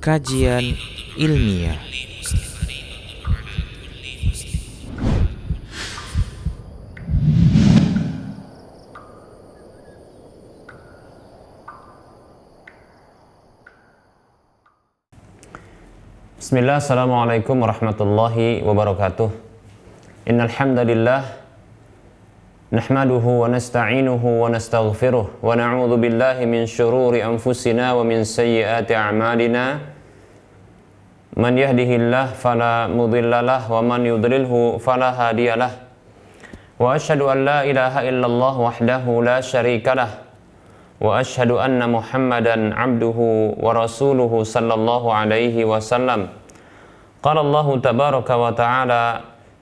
kajian ilmiah. Bismillah, assalamualaikum warahmatullahi wabarakatuh. Innal hamdalillah nahmaduhu wa nasta'inuhu wa nastaghfiruh wa na'udzu billahi min shururi anfusina wa min sayyiati a'malina. Man yahdihillahu fala mudhillalah wa man yudlilhu fala hadiyalah. Wa asyhadu an la ilaha illallah wahdahu la syarikalah. Wa asyhadu anna Muhammadan abduhu wa rasuluhu sallallahu alaihi wasallam. Qala Allahu tabaraka wa ta'ala,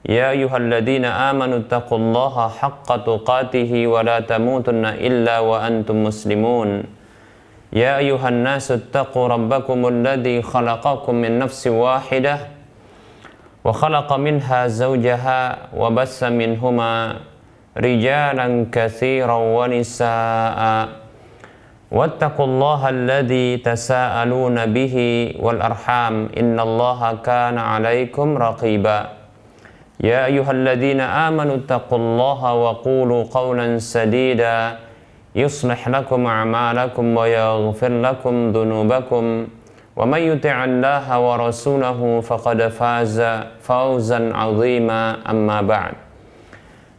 ya ayyuhalladzina amanu taqullaha haqqa tuqatih wa la tamutunna illa wa antum muslimun. Ya ayyuhan nasu taqu rabbakumul ladzi khalaqakum min nafsin wahidah wa khalaqa minha zawjaha wa bassa minhuma rijalan katsiran wa nisaa'a. Wattaqullaha alladzi tasaaluna bihi wal arham innallaha kana 'alaikum raqiba. Ya ayyuhalladzina amanu taqullaha wa qulu qawlan sadida yuslih lakum a'malakum wa yaghfir lakum dhunubakum wa may yuti'illaha wa rasulahu faqad faza fawzan 'azima amma ba'd.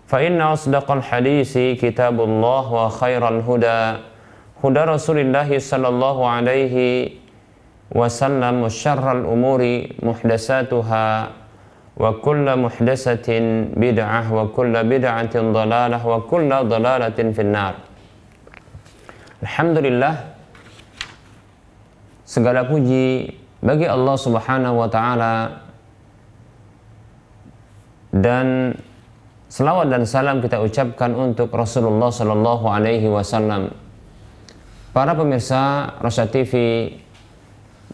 Fa inna asdaqal hadisi kitabullah wa khairal huda huda Rasulillah sallallahu alaihi wasallam wa syarral umuri muhdatsatuha wa kullu muhdatsatin bid'ah wa kullu bid'atin dhalalah wa kullu dhalalatin finnar. Alhamdulillah, segala puji bagi Allah Subhanahu wa taala dan selawat dan salam kita ucapkan untuk Rasulullah sallallahu alaihi wasallam. Para pemirsa Rosyad TV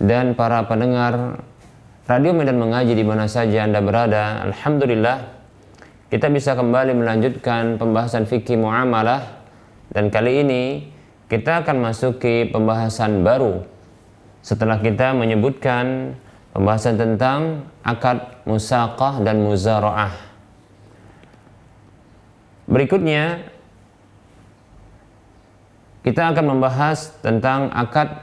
dan para pendengar Radio Medan Mengaji di mana saja Anda berada, alhamdulillah kita bisa kembali melanjutkan pembahasan fikih muamalah, dan kali ini kita akan masuki pembahasan baru setelah kita menyebutkan pembahasan tentang akad musaqah dan muzara'ah. Berikutnya kita akan membahas tentang akad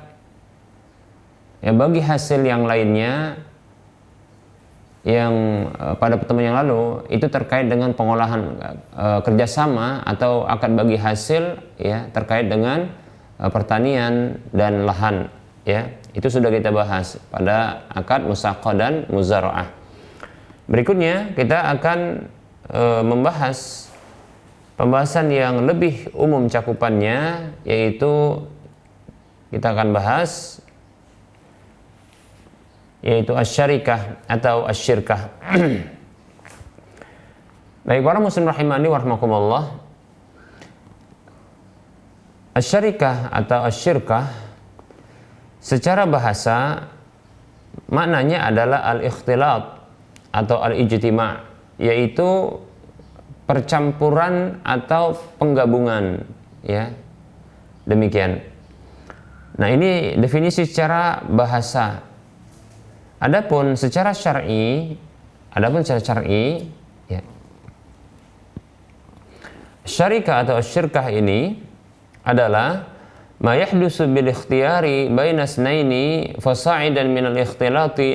bagi hasil yang lainnya yang pada pertemuan yang lalu itu terkait dengan pengolahan kerjasama atau akad bagi hasil terkait dengan pertanian dan lahan itu sudah kita bahas pada akad musaqah dan muzara'ah. Berikutnya kita akan membahas pembahasan yang lebih umum cakupannya, yaitu kita akan bahas yaitu asyarikah atau asyirkah. Baik para muslim rahimani wa rahmakumullah, asyarikah atau asyirkah secara bahasa maknanya adalah al-ikhtilat atau al-ijtima', yaitu percampuran atau penggabungan, demikian. Nah, ini definisi secara bahasa. Adapun secara syar'i, syarikah atau syirkah ini adalah ma yahdusu bil ikhtiyari baina isnaini fasa'idan min al ikhtilati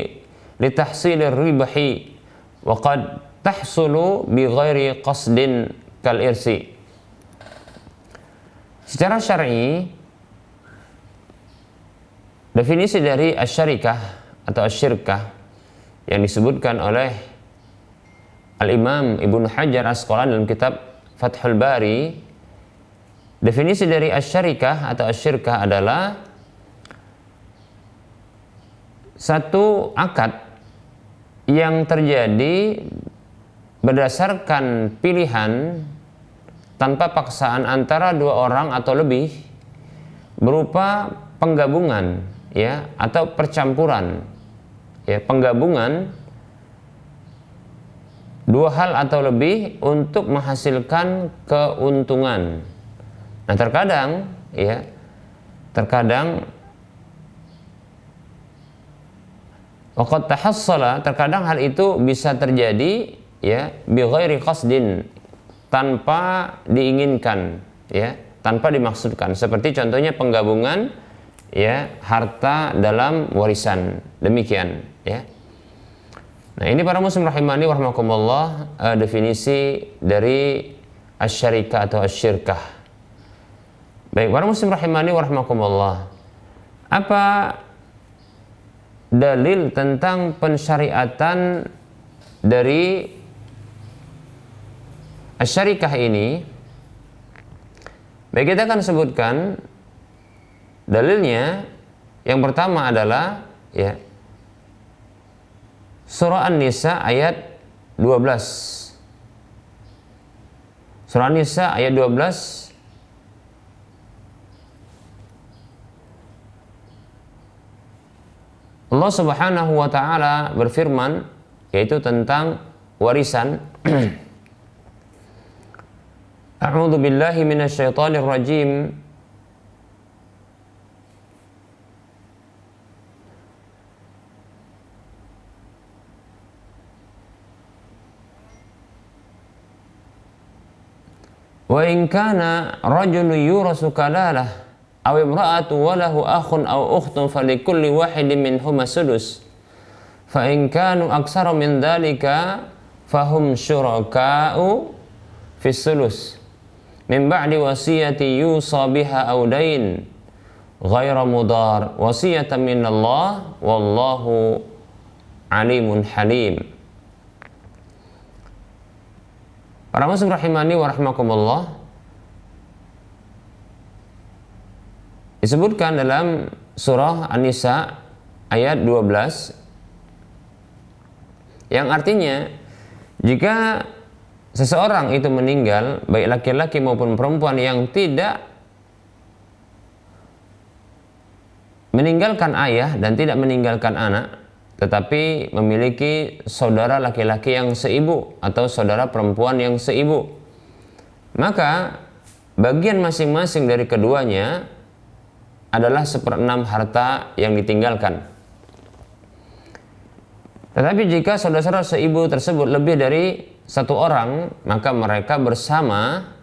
li tahsilir ribahi wa qad tahsulu bi ghairi qasdin kal irsi. Secara syar'i, definisi dari asyarikah atau asyirkah yang disebutkan oleh Al-Imam Ibnu Hajar Asqalani dalam kitab Fathul Bari, definisi dari asyarikah atau asyirkah adalah satu akad yang terjadi berdasarkan pilihan tanpa paksaan antara dua orang atau lebih, berupa penggabungan atau percampuran penggabungan dua hal atau lebih untuk menghasilkan keuntungan. Nah, terkadang Wa qad tahassala, terkadang hal itu bisa terjadi ya bi ghairi qasdin, tanpa diinginkan, ya, tanpa dimaksudkan. Seperti contohnya penggabungan ya harta dalam warisan. Demikian, ya. Nah, ini para muslim rahimani wa rahmakumullah, definisi dari asyarikah atau asyirkah. Baik, para muslim rahimani wa rahmakumullah. Apa dalil tentang pensyariatan dari asyarikah ini? Baik, kita akan sebutkan dalilnya. Yang pertama adalah ya Surah An-Nisa ayat 12. Surah An-Nisa ayat 12. Allah Subhanahu wa taala berfirman, yaitu tentang warisan. A'udzu billahi minasyaitonir rajim. Wa in kana rajulun yurasu kalalah aw imra'atu wa lahu akhun aw ukhtun falikulli wahidin minhuma sudus fa in kanu aktsara min dzalika fahum syuraka'u fis sulus min ba'di wasiyati yusa biha aw dain ghaira mudar wasiyatan minallah wallahu alimun halim. Para muslim rahimani wa rahmakumullah, disebutkan dalam surah An-Nisa ayat 12 yang artinya jika seseorang itu meninggal, baik laki-laki maupun perempuan, yang tidak meninggalkan ayah dan tidak meninggalkan anak, tetapi memiliki saudara laki-laki yang seibu atau saudara perempuan yang seibu, maka bagian masing-masing dari keduanya adalah 1/6 harta yang ditinggalkan. Tetapi jika saudara-saudara seibu tersebut lebih dari satu orang, maka mereka bersama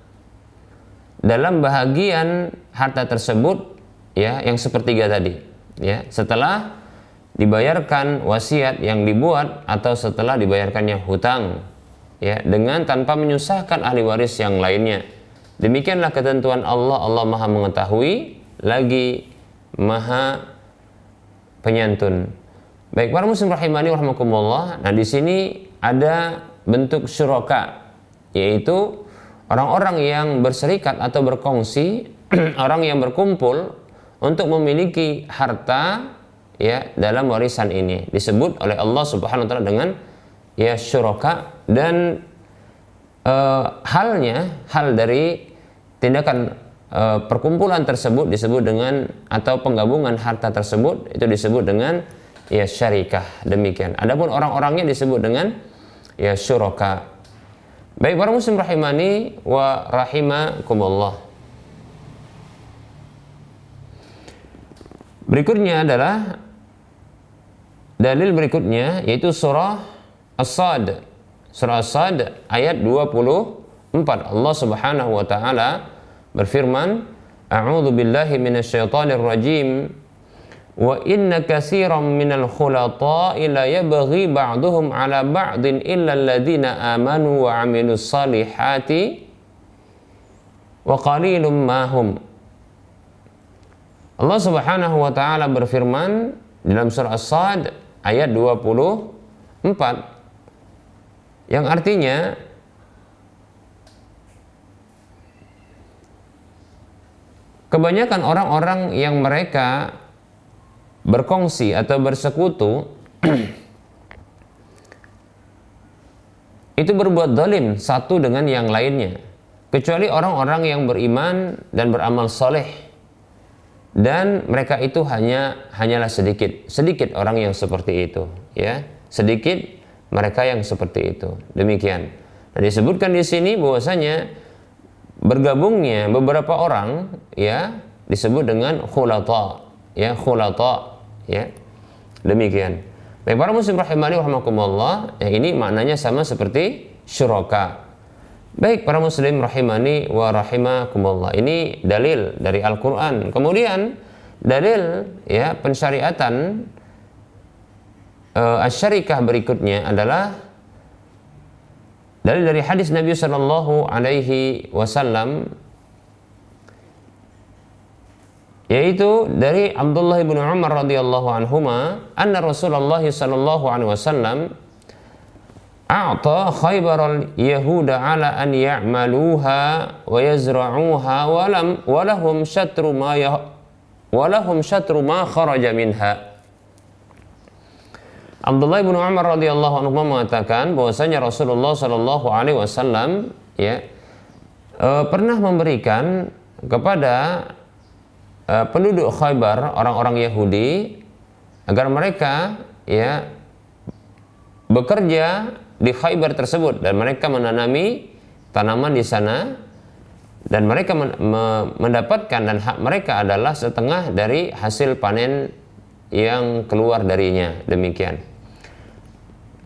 dalam bahagian harta tersebut, ya, yang sepertiga tadi, ya, setelah dibayarkan wasiat yang dibuat atau setelah dibayarkannya hutang, ya, dengan tanpa menyusahkan ahli waris yang lainnya. Demikianlah ketentuan Allah. Allah Maha mengetahui lagi Maha penyantun. Baik, para muslim rahimani wa rahmakumullah. Nah, di sini ada bentuk syuraka, yaitu orang-orang yang berserikat atau berkongsi, orang yang berkumpul untuk memiliki harta, ya, dalam warisan ini disebut oleh Allah Subhanahu wa taala dengan ya syuraka. Dan hal dari tindakan perkumpulan tersebut disebut dengan, atau penggabungan harta tersebut itu disebut dengan ya syarikah. Demikian. Adapun orang-orangnya disebut dengan ya syuraka. Baik, para muslim rahimani wa rahimakumullah. Berikutnya adalah dalil berikutnya, yaitu surah As-Sad. Surah As-Sad ayat 24. Allah Subhanahu wa taala berfirman, A'udzu billahi minasyaitonir rajim. Wa inna katsiran minal khulata'i la yabghi ba'duhum 'ala ba'din illa alladziina aamanu wa 'amilus salihati wa qalilum ma hum. Allah Subhanahu wa taala berfirman dalam surah As-Sad ayat 24 yang artinya kebanyakan orang-orang yang mereka berkongsi atau bersekutu itu berbuat zalim satu dengan yang lainnya, kecuali orang-orang yang beriman dan beramal soleh, dan mereka itu hanyalah sedikit orang yang seperti itu, ya, sedikit mereka yang seperti itu. Demikian. Nah, disebutkan di sini bahwasanya bergabungnya beberapa orang, ya, disebut dengan khulata, ya, khulata, ya. Demikian. Baik para muslim rahimani rahimakumullah, ya ini maknanya sama seperti syuraka. Baik para muslim rahimani wa rahimakumullah, ini dalil dari Al-Qur'an. Kemudian dalil ya pensyariatan asyarikah berikutnya adalah dalil dari hadis Nabi sallallahu alaihi wasallam, yaitu dari Abdullah bin Umar radhiyallahu anhuma anna Rasulullah sallallahu alaihi wasallam a'ta Khaybaral yahuda ala an ya'maluha wa yazra'uha wa lahum syatru ma kharaja minha. Abdullah bin Umar radhiyallahu anhu mengatakan bahwasanya Rasulullah sallallahu alaihi wasallam ya pernah memberikan kepada penduduk Khaybar, orang-orang Yahudi, agar mereka ya bekerja di Khaybar tersebut dan mereka menanami tanaman di sana dan mereka mendapatkan, dan hak mereka adalah setengah dari hasil panen yang keluar darinya. Demikian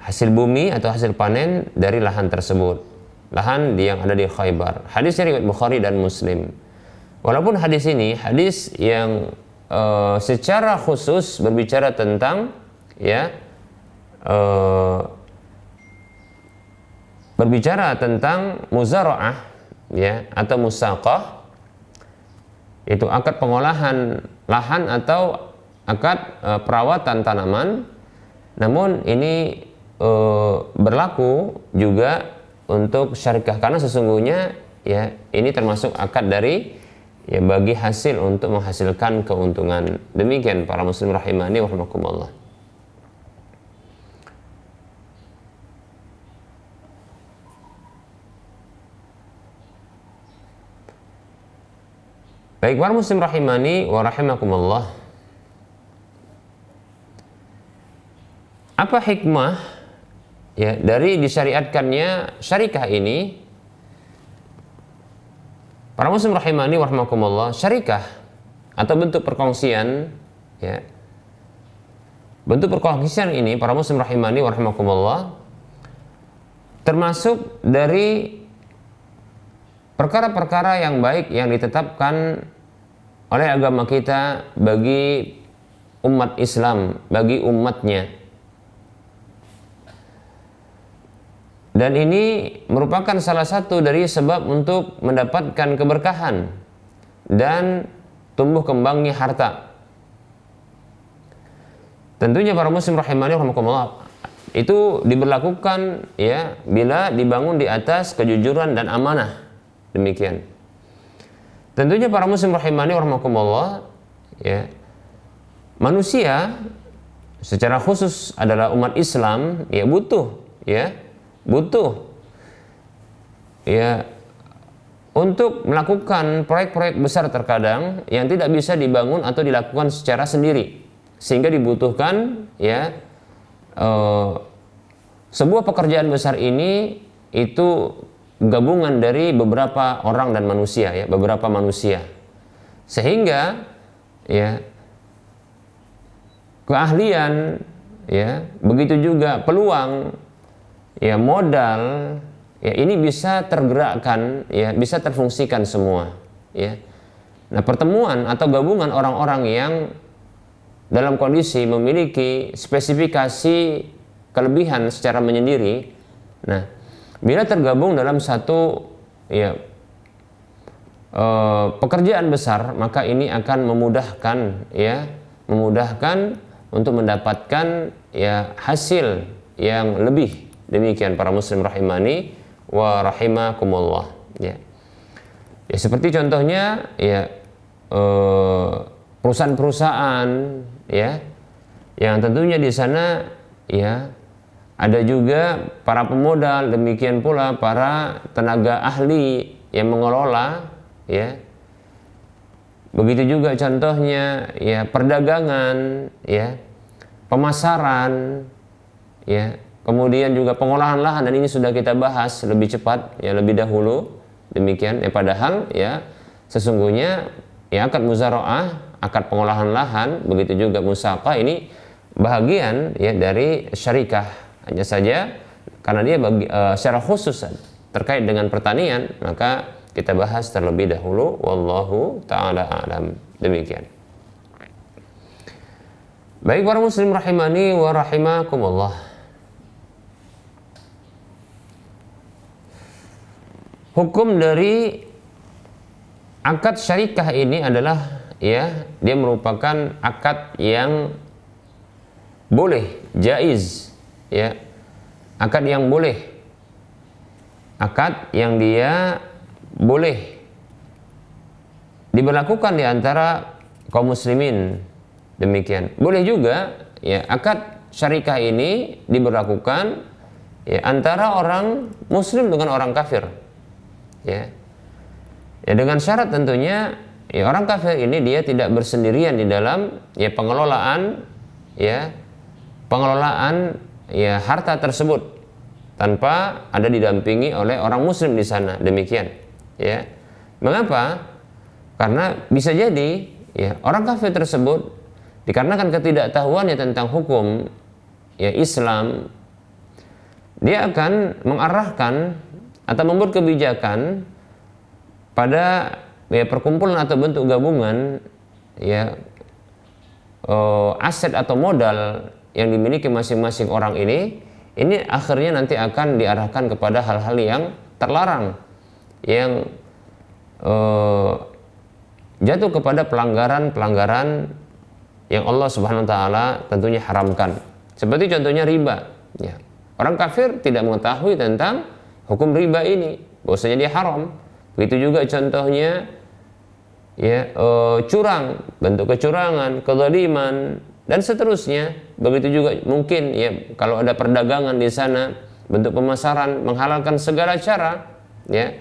hasil bumi atau hasil panen dari lahan tersebut, lahan yang ada di Khaybar. Hadisnya riwayat Bukhari dan Muslim. Walaupun hadis ini hadis yang secara khusus berbicara tentang ya berbicara tentang muzara'ah ya atau musaqah, itu akad pengolahan lahan atau akad perawatan tanaman. Namun ini berlaku juga untuk syarikah, karena sesungguhnya ya ini termasuk akad dari ya bagi hasil untuk menghasilkan keuntungan. Demikian para muslim rahimani wa rahimakumullah. Baik para muslim rahimani wa rahimakumullah, apa hikmah ya dari disyariatkannya syarikah ini? Para muslim rahimani warahmatullah, syarikah atau bentuk perkongsian ya. Bentuk perkongsian ini para muslim rahimani warahmatullah termasuk dari perkara-perkara yang baik yang ditetapkan oleh agama kita bagi umat Islam, bagi umatnya. Dan ini merupakan salah satu dari sebab untuk mendapatkan keberkahan dan tumbuh kembangnya harta. Tentunya para muslim rahimani rahimakumullah, itu diberlakukan ya bila dibangun di atas kejujuran dan amanah. Demikian. Tentunya para muslim rahimani rahimakumullah ya, manusia secara khusus adalah umat Islam ya butuh ya untuk melakukan proyek-proyek besar terkadang yang tidak bisa dibangun atau dilakukan secara sendiri, sehingga dibutuhkan ya sebuah pekerjaan besar ini itu gabungan dari beberapa orang dan manusia ya, beberapa manusia, sehingga ya keahlian ya begitu juga peluang ya modal ya ini bisa tergerakkan ya, bisa terfungsikan semua ya. Nah, pertemuan atau gabungan orang-orang yang dalam kondisi memiliki spesifikasi kelebihan secara menyendiri, nah bila tergabung dalam satu ya pekerjaan besar, maka ini akan memudahkan untuk mendapatkan ya hasil yang lebih. Demikian para muslim rahimani wa rahimakumullah ya. Ya seperti contohnya ya perusahaan-perusahaan ya yang tentunya di sana ya ada juga para pemodal, demikian pula para tenaga ahli yang mengelola ya. Begitu juga contohnya ya perdagangan ya, pemasaran ya, kemudian juga pengolahan lahan, dan ini sudah kita bahas lebih cepat ya lebih dahulu. Demikian ya, padahal ya sesungguhnya ya akad muzara'ah, akad pengolahan lahan, begitu juga musaqah, ini bahagian ya dari syarikah. Hanya saja karena dia secara khusus terkait dengan pertanian, maka kita bahas terlebih dahulu. Wallahu ta'ala a'lam. Demikian. Baik para muslim rahimani wa rahimakumullah. Hukum dari akad syarikah ini adalah ya, dia merupakan akad yang boleh, jaiz, ya. Akad yang boleh. Akad yang dia boleh diberlakukan di antara kaum muslimin. Demikian. Boleh juga ya akad syarikah ini diberlakukan ya antara orang muslim dengan orang kafir. Ya. Ya dengan syarat tentunya ya orang kafir ini dia tidak bersendirian di dalam ya pengelolaan harta tersebut tanpa ada didampingi oleh orang muslim di sana. Demikian. Ya. Mengapa? Karena bisa jadi ya orang kafir tersebut dikarenakan ketidaktahuannya tentang hukum ya Islam, dia akan mengarahkan atau membuat kebijakan pada ya perkumpulan atau bentuk gabungan ya aset atau modal yang dimiliki masing-masing orang ini akhirnya nanti akan diarahkan kepada hal-hal yang terlarang, yang jatuh kepada pelanggaran yang Allah Subhanahu wa taala tentunya haramkan. Seperti contohnya riba, ya. Orang kafir tidak mengetahui tentang hukum riba ini, bahwasanya dia haram. Begitu juga contohnya ya curang, bentuk kecurangan, kezaliman dan seterusnya. Begitu juga mungkin ya kalau ada perdagangan di sana, bentuk pemasaran menghalalkan segala cara, ya.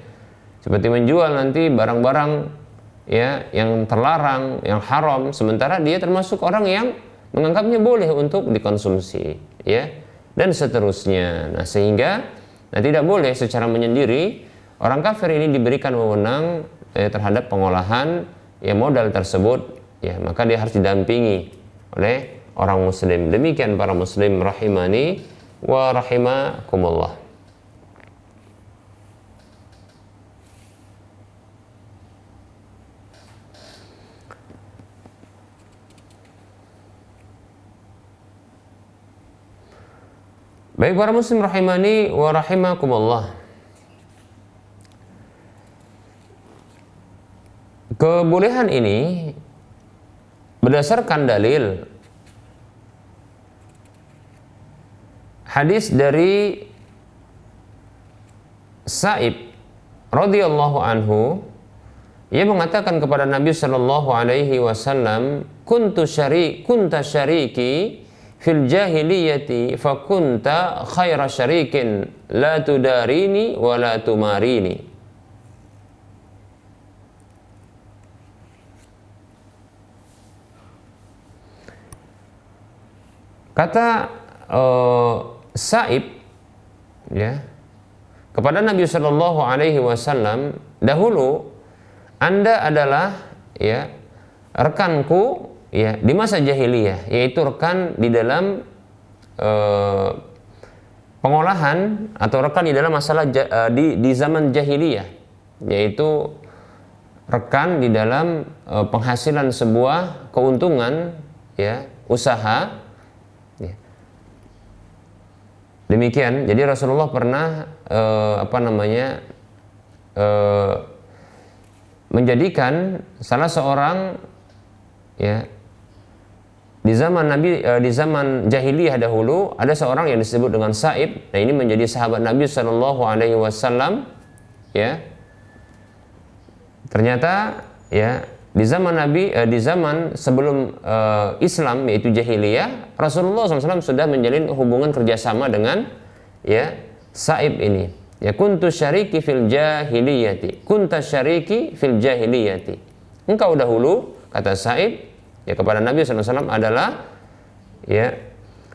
Seperti menjual nanti barang-barang ya yang terlarang, yang haram, sementara dia termasuk orang yang menganggapnya boleh untuk dikonsumsi, ya, dan seterusnya. Nah, sehingga tidak boleh secara menyendiri orang kafir ini diberikan wewenang terhadap pengolahan ya modal tersebut, ya, maka dia harus didampingi oleh orang muslim. Demikian para muslim rahimani wa rahimakumullah. Baik para muslim rahimani wa rahimakumullah. Kebolehan ini berdasarkan dalil hadis dari Sa'ib radhiyallahu anhu, ia mengatakan kepada Nabi sallallahu alaihi wasallam, kunta syariki fil jahiliyati fakunta khaira syarikin la tudarini wa la tumarini. Kata Sa'ib ya kepada Nabi sallallahu alaihi wasallam, dahulu Anda adalah ya rekanku ya di masa jahiliyah, yaitu rekan di dalam pengolahan atau rekan di dalam masalah di zaman jahiliyah, yaitu rekan di dalam penghasilan sebuah keuntungan ya usaha ya. Demikian. Jadi Rasulullah pernah menjadikan salah seorang ya di zaman di zaman jahiliyah dahulu ada seorang yang disebut dengan Sa'ib. Nah, ini menjadi sahabat Nabi sallallahu alaihi wasallam ya. Ternyata ya di zaman Nabi di zaman sebelum Islam, yaitu jahiliyah, Rasulullah SAW sudah menjalin hubungan kerjasama dengan ya Sa'ib ini. Ya kuntu syariki fil jahiliyati, kunta syariki fil jahiliyati. Engkau dahulu, kata Sa'ib ya kepada Nabi SAW, adalah ya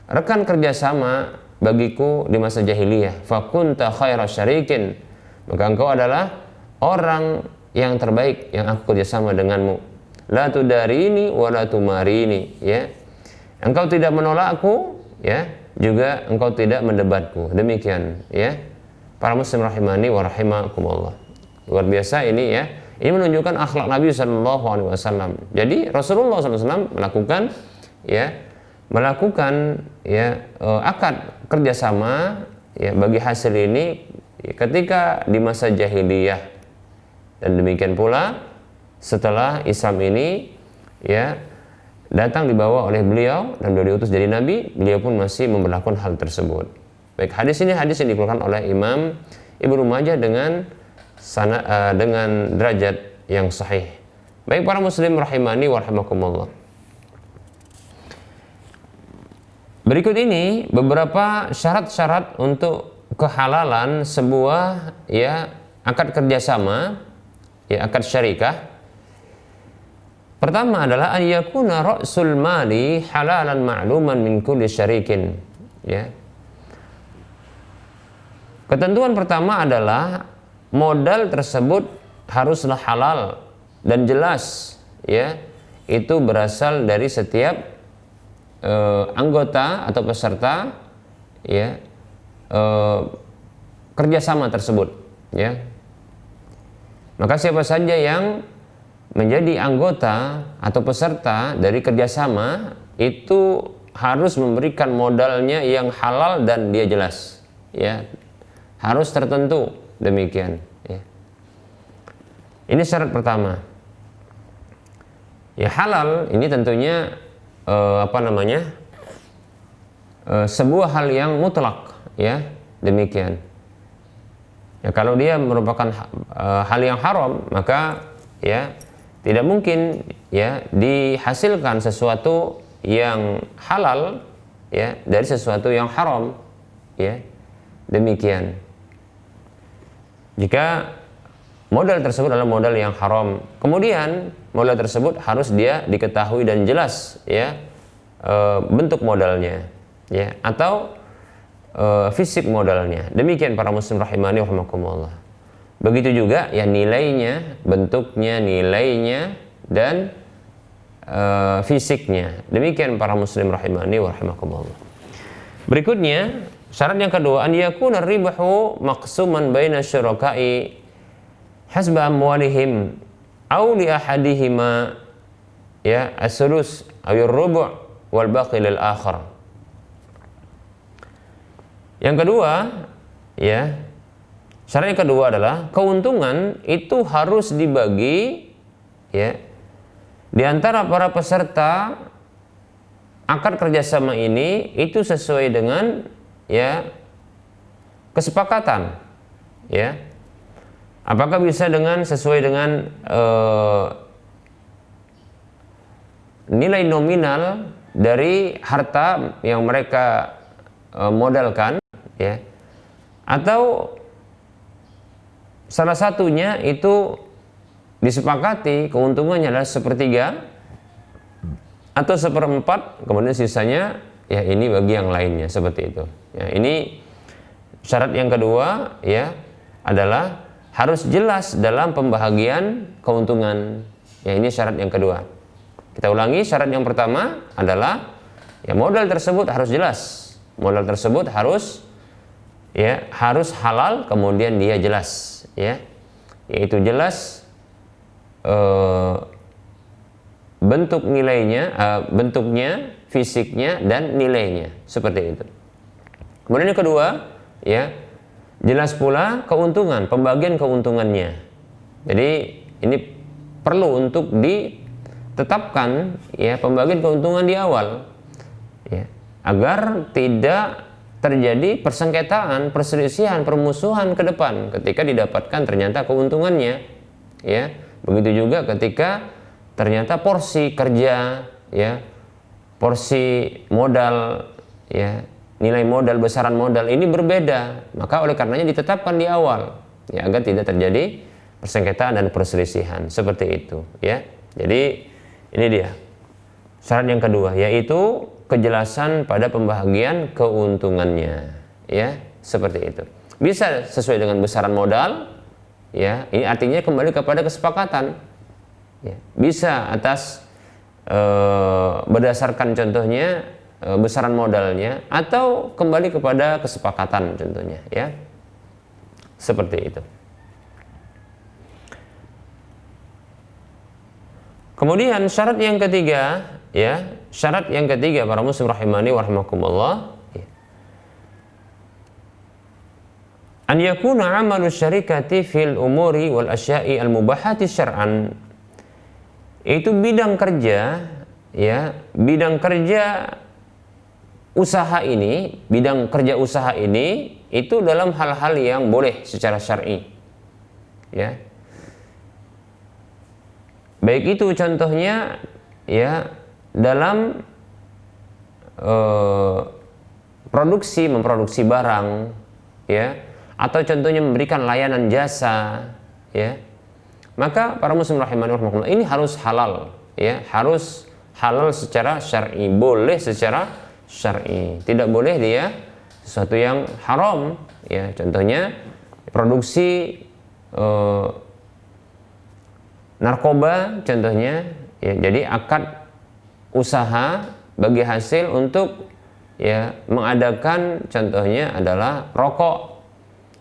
rekan kerjasama bagiku di masa jahiliyah. Fakunta khaira syarikin, maka engkau adalah orang yang terbaik yang aku kerjasama denganmu. La tudarini wa la tumarini, ya. engkau tidak menolakku, ya, juga engkau tidak mendebatku. Demikian, ya. Para muslim rahimani wa rahimakumullah. Luar biasa ini, ya. Ini menunjukkan akhlak Nabi sallallahu alaihi wasallam. Jadi Rasulullah sallallahu alaihi wasallam melakukan akad kerjasama, ya, bagi hasil ini, ya, ketika di masa jahiliyah, dan demikian pula setelah Islam ini, ya, datang dibawa oleh beliau dan beliau diutus jadi nabi, beliau pun masih memberlakukan hal tersebut. Baik, hadis ini hadis yang dikeluarkan oleh Imam Ibnu Majah dengan derajat yang sahih. Baik para muslim rahimani wa rahimakumullah. Berikut ini beberapa syarat-syarat untuk kehalalan sebuah, ya, akad kerjasama, ya, akad syarikah. Pertama adalah an yakuna ra'sul mali halalan ma'luman min kulli syarikin, ya. Ketentuan pertama adalah modal tersebut haruslah halal dan jelas, ya, itu berasal dari setiap anggota atau peserta, ya, kerjasama tersebut, ya. Maka siapa saja yang menjadi anggota atau peserta dari kerjasama itu harus memberikan modalnya yang halal dan dia jelas, ya, harus tertentu, demikian, ya. Ini syarat pertama. Ya, halal ini tentunya sebuah hal yang mutlak, ya, demikian. Ya, kalau dia merupakan hal yang haram, maka, ya, tidak mungkin, ya, dihasilkan sesuatu yang halal, ya, dari sesuatu yang haram, ya, demikian. Jika modal tersebut adalah modal yang haram, kemudian modal tersebut harus dia diketahui dan jelas, ya, bentuk modalnya, ya, atau fisik modalnya. Demikian para muslim rahimani rahimakumullah. Begitu juga, ya, nilainya, bentuknya, nilainya, dan fisiknya. Demikian para muslim rahimani wa rahimakumullah. Berikutnya, syarat yang kedua, an yakuna ribahu maqsuman baina syuraka'i hasba amwalihim aw li ahadihima, ya, as-sulus aw ar-rubu' wal baqi lil akhar. Yang kedua, ya, syarat yang kedua adalah keuntungan itu harus dibagi, ya, di antara para peserta akad kerjasama ini itu sesuai dengan, ya, kesepakatan, ya. Apakah bisa sesuai dengan nilai nominal dari harta yang mereka modalkan, ya, atau salah satunya itu disepakati keuntungannya adalah sepertiga atau seperempat, kemudian sisanya, ya, ini bagi yang lainnya, seperti itu. Ya, ini syarat yang kedua, ya, adalah harus jelas dalam pembahagian keuntungan. Ya, ini syarat yang kedua. Kita ulangi, syarat yang pertama adalah, ya, modal tersebut harus jelas. Modal tersebut harus, ya, harus halal, kemudian dia jelas, ya, yaitu jelas bentuk nilainya, bentuknya, fisiknya, dan nilainya, seperti itu. Kemudian yang kedua, ya, jelas pula keuntungan, pembagian keuntungannya. Jadi ini perlu untuk ditetapkan, ya, pembagian keuntungan di awal, ya, agar tidak terjadi persengketaan, perselisihan, permusuhan ke depan ketika didapatkan ternyata keuntungannya, ya. Begitu juga ketika ternyata porsi kerja, ya, porsi modal, ya, nilai modal, besaran modal ini berbeda, maka oleh karenanya ditetapkan di awal, ya, agar tidak terjadi persengketaan dan perselisihan, seperti itu, ya. Jadi ini dia syarat yang kedua, yaitu kejelasan pada pembagian keuntungannya, ya, seperti itu. Bisa sesuai dengan besaran modal, ya, ini artinya kembali kepada kesepakatan, ya. Bisa atas berdasarkan contohnya besaran modalnya, atau kembali kepada kesepakatan contohnya, ya. Seperti itu. Kemudian syarat yang ketiga, ya, syarat yang ketiga para muslim rahimani wa rahimakumullah, ya. An yakuna amalu syarikati fil umuri wal asya'i al mubahati syar'an. Itu bidang kerja, ya, bidang kerja usaha ini, bidang kerja usaha ini itu dalam hal-hal yang boleh secara syar'i, ya. Baik itu contohnya, ya, dalam memproduksi barang, ya, atau contohnya memberikan layanan jasa, ya. Maka para muslim rahimani wa rahimakumullah, ini harus halal, ya, harus halal secara syar'i, boleh secara syar'i, tidak boleh dia sesuatu yang haram, ya. Contohnya produksi narkoba contohnya, ya. Jadi akad usaha bagi hasil untuk, ya, mengadakan contohnya adalah rokok,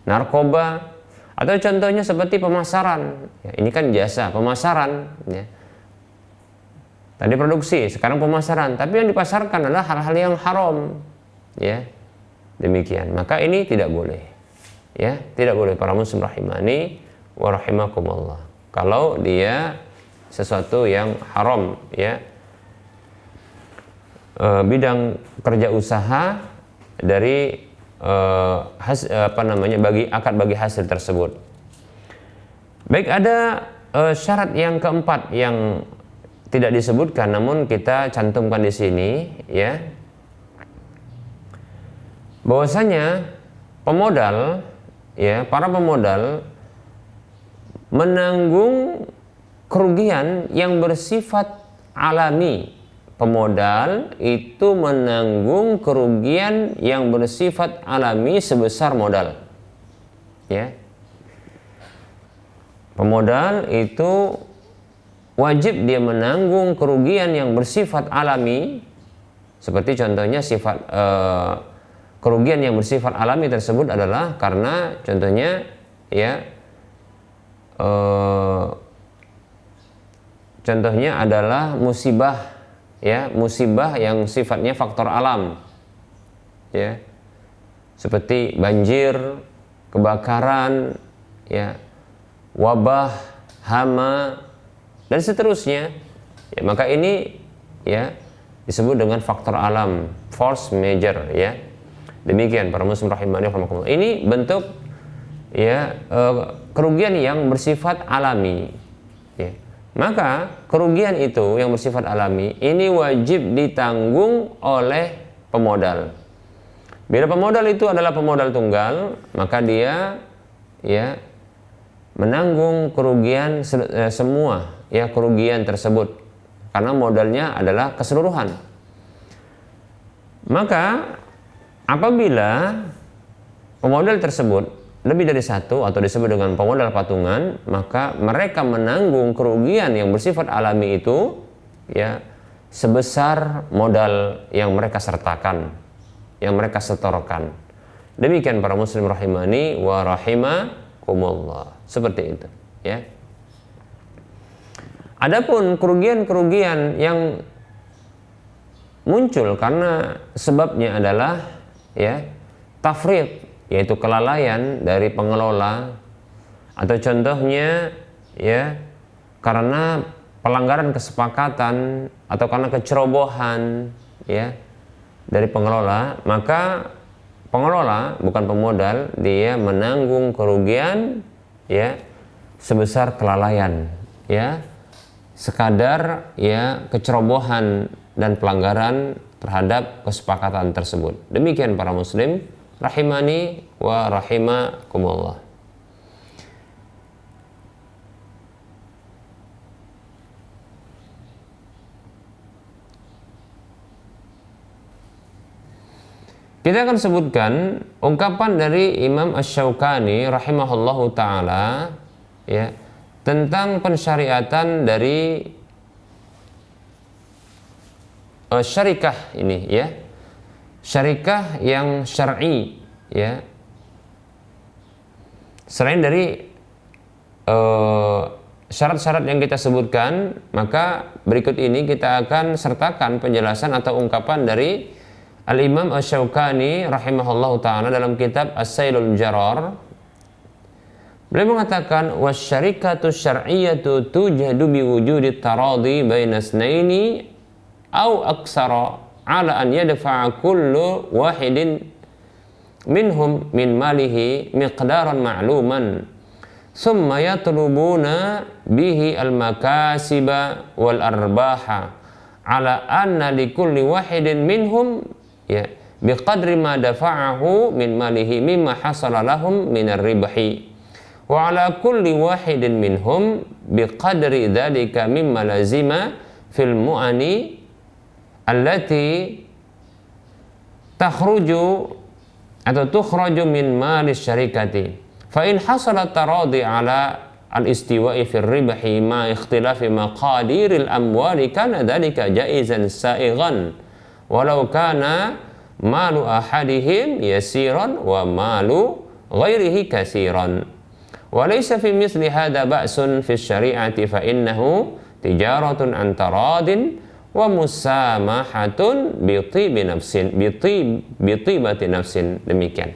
narkoba, atau contohnya seperti pemasaran, ya. Ini kan jasa pemasaran, ya. Tadi produksi, sekarang pemasaran, tapi yang dipasarkan adalah hal-hal yang haram, ya. Demikian, maka ini tidak boleh, ya, tidak boleh para muslim rahimani wa rahimakumullah. Kalau dia sesuatu yang haram, ya, bidang kerja usaha dari bagi akad bagi hasil tersebut. Baik, ada syarat yang keempat yang tidak disebutkan namun kita cantumkan di sini, ya, bahwasanya pemodal, ya, para pemodal menanggung kerugian yang bersifat alami. Pemodal itu menanggung kerugian yang bersifat alami sebesar modal, ya. Pemodal itu wajib dia menanggung kerugian yang bersifat alami, seperti contohnya kerugian yang bersifat alami tersebut adalah karena contohnya, ya, contohnya adalah musibah, ya, musibah yang sifatnya faktor alam, ya, seperti banjir, kebakaran, ya, wabah, hama, dan seterusnya, ya. Maka ini, ya, disebut dengan faktor alam, force major, ya. Demikian para muslim rahimani wa rahimakumullah. Ini bentuk, ya, kerugian yang bersifat alami, ya. Maka kerugian itu yang bersifat alami ini wajib ditanggung oleh pemodal. Bila pemodal itu adalah pemodal tunggal, maka dia, ya, menanggung kerugian semua, ya, kerugian tersebut karena modalnya adalah keseluruhan. Maka apabila pemodal tersebut lebih dari satu atau disebut dengan pemodal patungan, maka mereka menanggung kerugian yang bersifat alami itu, ya, sebesar modal yang mereka sertakan, yang mereka setorkan. Demikian para muslim rahimani wa rahimakumullah. Seperti itu, ya. Adapun kerugian-kerugian yang muncul karena sebabnya adalah, ya, tafrid, yaitu kelalaian dari pengelola, atau contohnya, ya, karena pelanggaran kesepakatan atau karena kecerobohan, ya, dari pengelola, maka pengelola bukan pemodal, dia menanggung kerugian, ya, sebesar kelalaian, ya, sekadar, ya, kecerobohan dan pelanggaran terhadap kesepakatan tersebut. Demikian para muslim rahimani wa rahimakumullah. Kita akan sebutkan ungkapan dari Imam Asy-Syaukani rahimahullahu taala, ya, tentang pensyariatan dari syarikah ini ya, syarikah yang syar'i ya, selain dari syarat-syarat yang kita sebutkan, maka berikut ini kita akan sertakan penjelasan atau ungkapan dari Al-Imam Asy-Syaukani rahimahullahu ta'ala dalam kitab As-Sailul Jarar. Beliau mengatakan wasyarikatu syar'iyyatu tujadu biwujudi taradi baina isnaini au aksara ala an yadfa'a kullu wahidin minhum min malihi miqdaran ma'luman summa yatlubuna bihi al-makasiba wal arbaha ala anna likulli wahidin minhum ya biqadri ma dafa'ahu min malihi mimma hasala lahum min ar-ribhi wa ala kulli wahidin minhum biqadri dhalika mimma lazima fil mu'ani allati takhruju atau tukhraju min mali syarikati fa in hasala taradi ala al-istiwa'i fil ribhi ma ikhtilafi maqadiril amwali kana dhalika jaizan saighan walau kana malu ahadihim yasiran wa malu ghairihi kasiran wa laysa fi misli hadha ba'sun fi syari'ati fa innahu tijaratun an taradin wa musamahatun bi tibi nafsin bi tibati nafsin. Demikian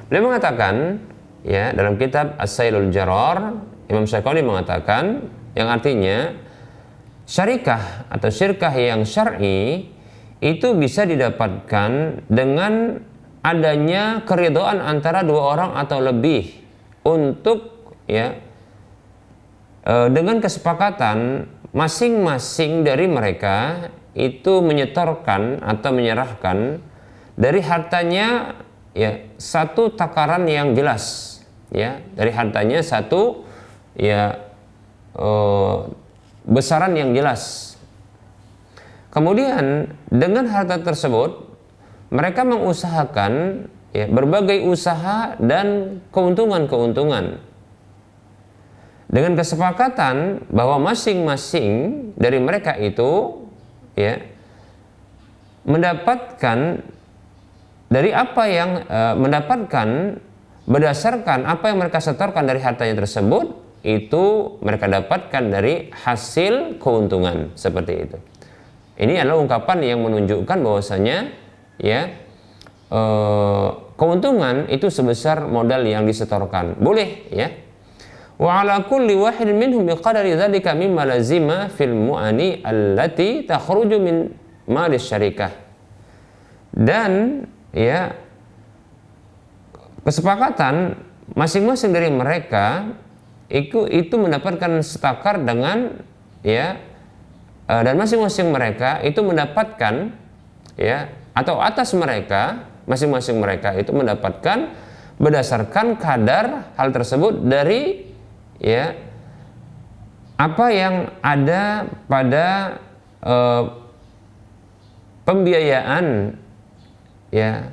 beliau mengatakan ya dalam kitab As-Sailul Jarar, Imam Syaukani mengatakan yang artinya syarikah atau syirkah yang syar'i itu bisa didapatkan dengan adanya keridhaan antara dua orang atau lebih untuk ya dengan kesepakatan masing-masing dari mereka itu menyetorkan atau menyerahkan dari hartanya ya satu takaran yang jelas ya, dari hartanya satu ya besaran yang jelas. Kemudian dengan harta tersebut mereka mengusahakan ya berbagai usaha dan keuntungan-keuntungan dengan kesepakatan bahwa masing-masing dari mereka itu ya mendapatkan dari apa yang mendapatkan berdasarkan apa yang mereka setorkan dari hartanya tersebut, itu mereka dapatkan dari hasil keuntungan seperti itu. Ini adalah ungkapan yang menunjukkan bahwasanya ya keuntungan itu sebesar modal yang disetorkan. Boleh ya. Wa ala kulli wahidin minhum biqadari dzalika mimma lazima fil mu'ani allati takhruju min mali syarikah. Dan ya kesepakatan masing-masing dari mereka itu mendapatkan setakar dengan ya dan masing-masing mereka itu mendapatkan ya atau atas mereka masing-masing mereka itu mendapatkan berdasarkan kadar hal tersebut dari ya apa yang ada pada pembiayaan ya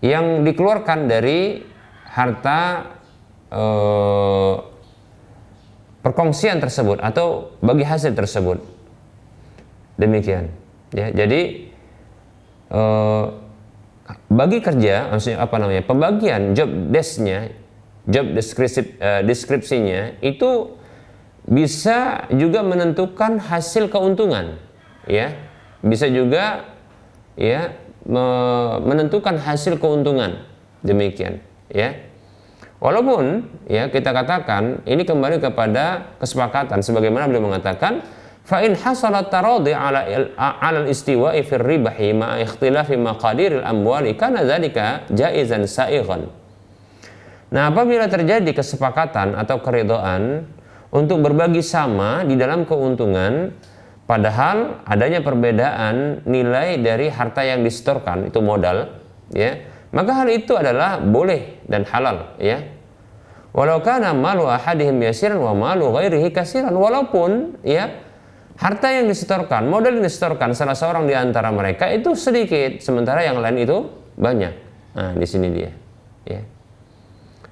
yang dikeluarkan dari harta perkongsian tersebut atau bagi hasil tersebut. Demikian ya. Jadi bagi kerja maksudnya apa namanya pembagian job desk-nya, job deskripsinya itu bisa juga menentukan hasil keuntungan ya, bisa juga ya menentukan hasil keuntungan. Demikian ya. Walaupun ya kita katakan ini kembali kepada kesepakatan sebagaimana beliau mengatakan fa in hasalat taradi ala al-istiwa'i fi ribhi ma ikhtilafi maqadiril amwali kana dzalika jaizan saighan. Nah, apabila terjadi kesepakatan atau keridhaan untuk berbagi sama di dalam keuntungan padahal adanya perbedaan nilai dari harta yang disetorkan itu modal ya, maka hal itu adalah boleh dan halal ya. Walau kana malu ahadihim yasiran wa malu ghairihi kasiran, walaupun ya harta yang disetorkan, modal yang disetorkan salah seorang di antara mereka itu sedikit sementara yang lain itu banyak. Nah, di sini dia ya.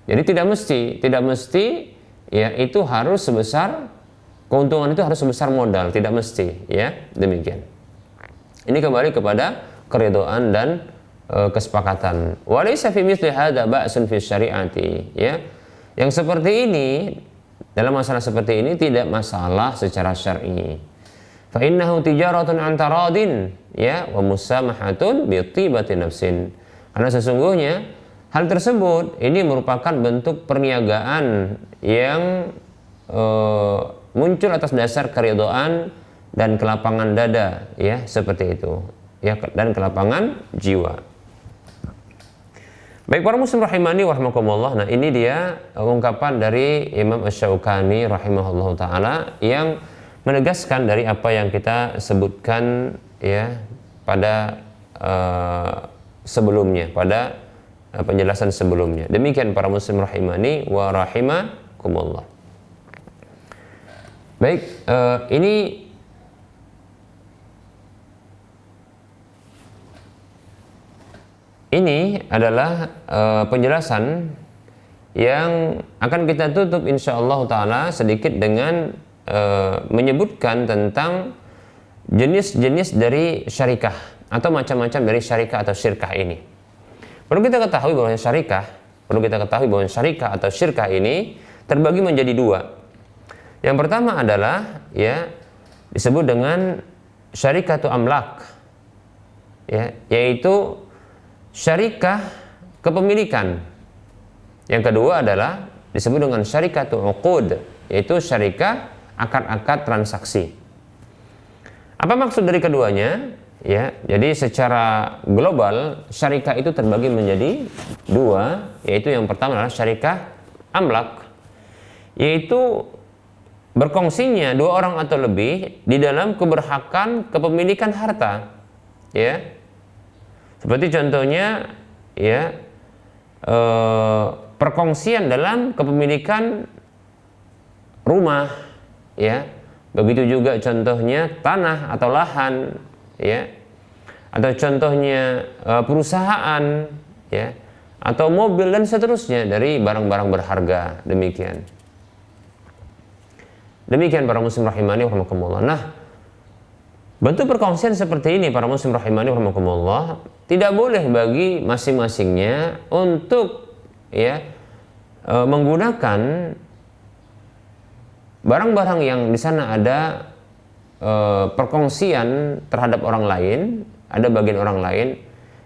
Jadi tidak mesti ya itu harus sebesar keuntungan itu harus sebesar modal, tidak mesti ya. Demikian. Ini kembali kepada keridhaan dan kesepakatan. Walaysa fi mithli hadza ba'sun fi syari'ati, ya. Yang seperti ini, dalam masalah seperti ini tidak masalah secara syar'i. Fa innahu tijaratun an taradin, ya, wa musamahatun bi tibati nafsin. Karena sesungguhnya hal tersebut ini merupakan bentuk perniagaan yang muncul atas dasar keridhaan dan kelapangan dada, ya, seperti itu, ya, dan kelapangan jiwa. Baik para muslim rahimani wa rahimakumullah. Nah, ini dia ungkapan dari Imam Asy-Syaukani rahimahullah taala yang menegaskan dari apa yang kita sebutkan, ya, pada sebelumnya, pada penjelasan sebelumnya. Demikian para muslim rahimani wa rahimakumullah. Baik, ini adalah penjelasan yang akan kita tutup insyaallah taala sedikit dengan menyebutkan tentang jenis-jenis dari syarikah atau macam-macam dari syarikah atau syirkah ini. Perlu kita ketahui bahwa syarikah atau syirkah ini terbagi menjadi dua. Yang pertama adalah, ya, disebut dengan syarikatu amlak, ya, yaitu syarikah kepemilikan. Yang kedua adalah disebut dengan syarikatu uqud, yaitu syarikah akad-akad transaksi. Apa maksud dari keduanya? Ya, jadi secara global syarikah itu terbagi menjadi dua, yaitu yang pertama adalah syarikah amlak, yaitu berkongsinya dua orang atau lebih di dalam keberhakan kepemilikan harta, ya. Seperti contohnya, ya, perkongsian dalam kepemilikan rumah, ya. Begitu juga contohnya tanah atau lahan, ya. Atau contohnya perusahaan, ya, atau mobil dan seterusnya dari barang-barang berharga, demikian. Demikian para muslim rahimani wa rahimakumullah. Nah, bentuk perkongsian seperti ini para muslim rahimani wa rahimakumullah tidak boleh bagi masing-masingnya untuk, ya, menggunakan barang-barang yang di sana ada perkongsian terhadap orang lain, ada bagian orang lain,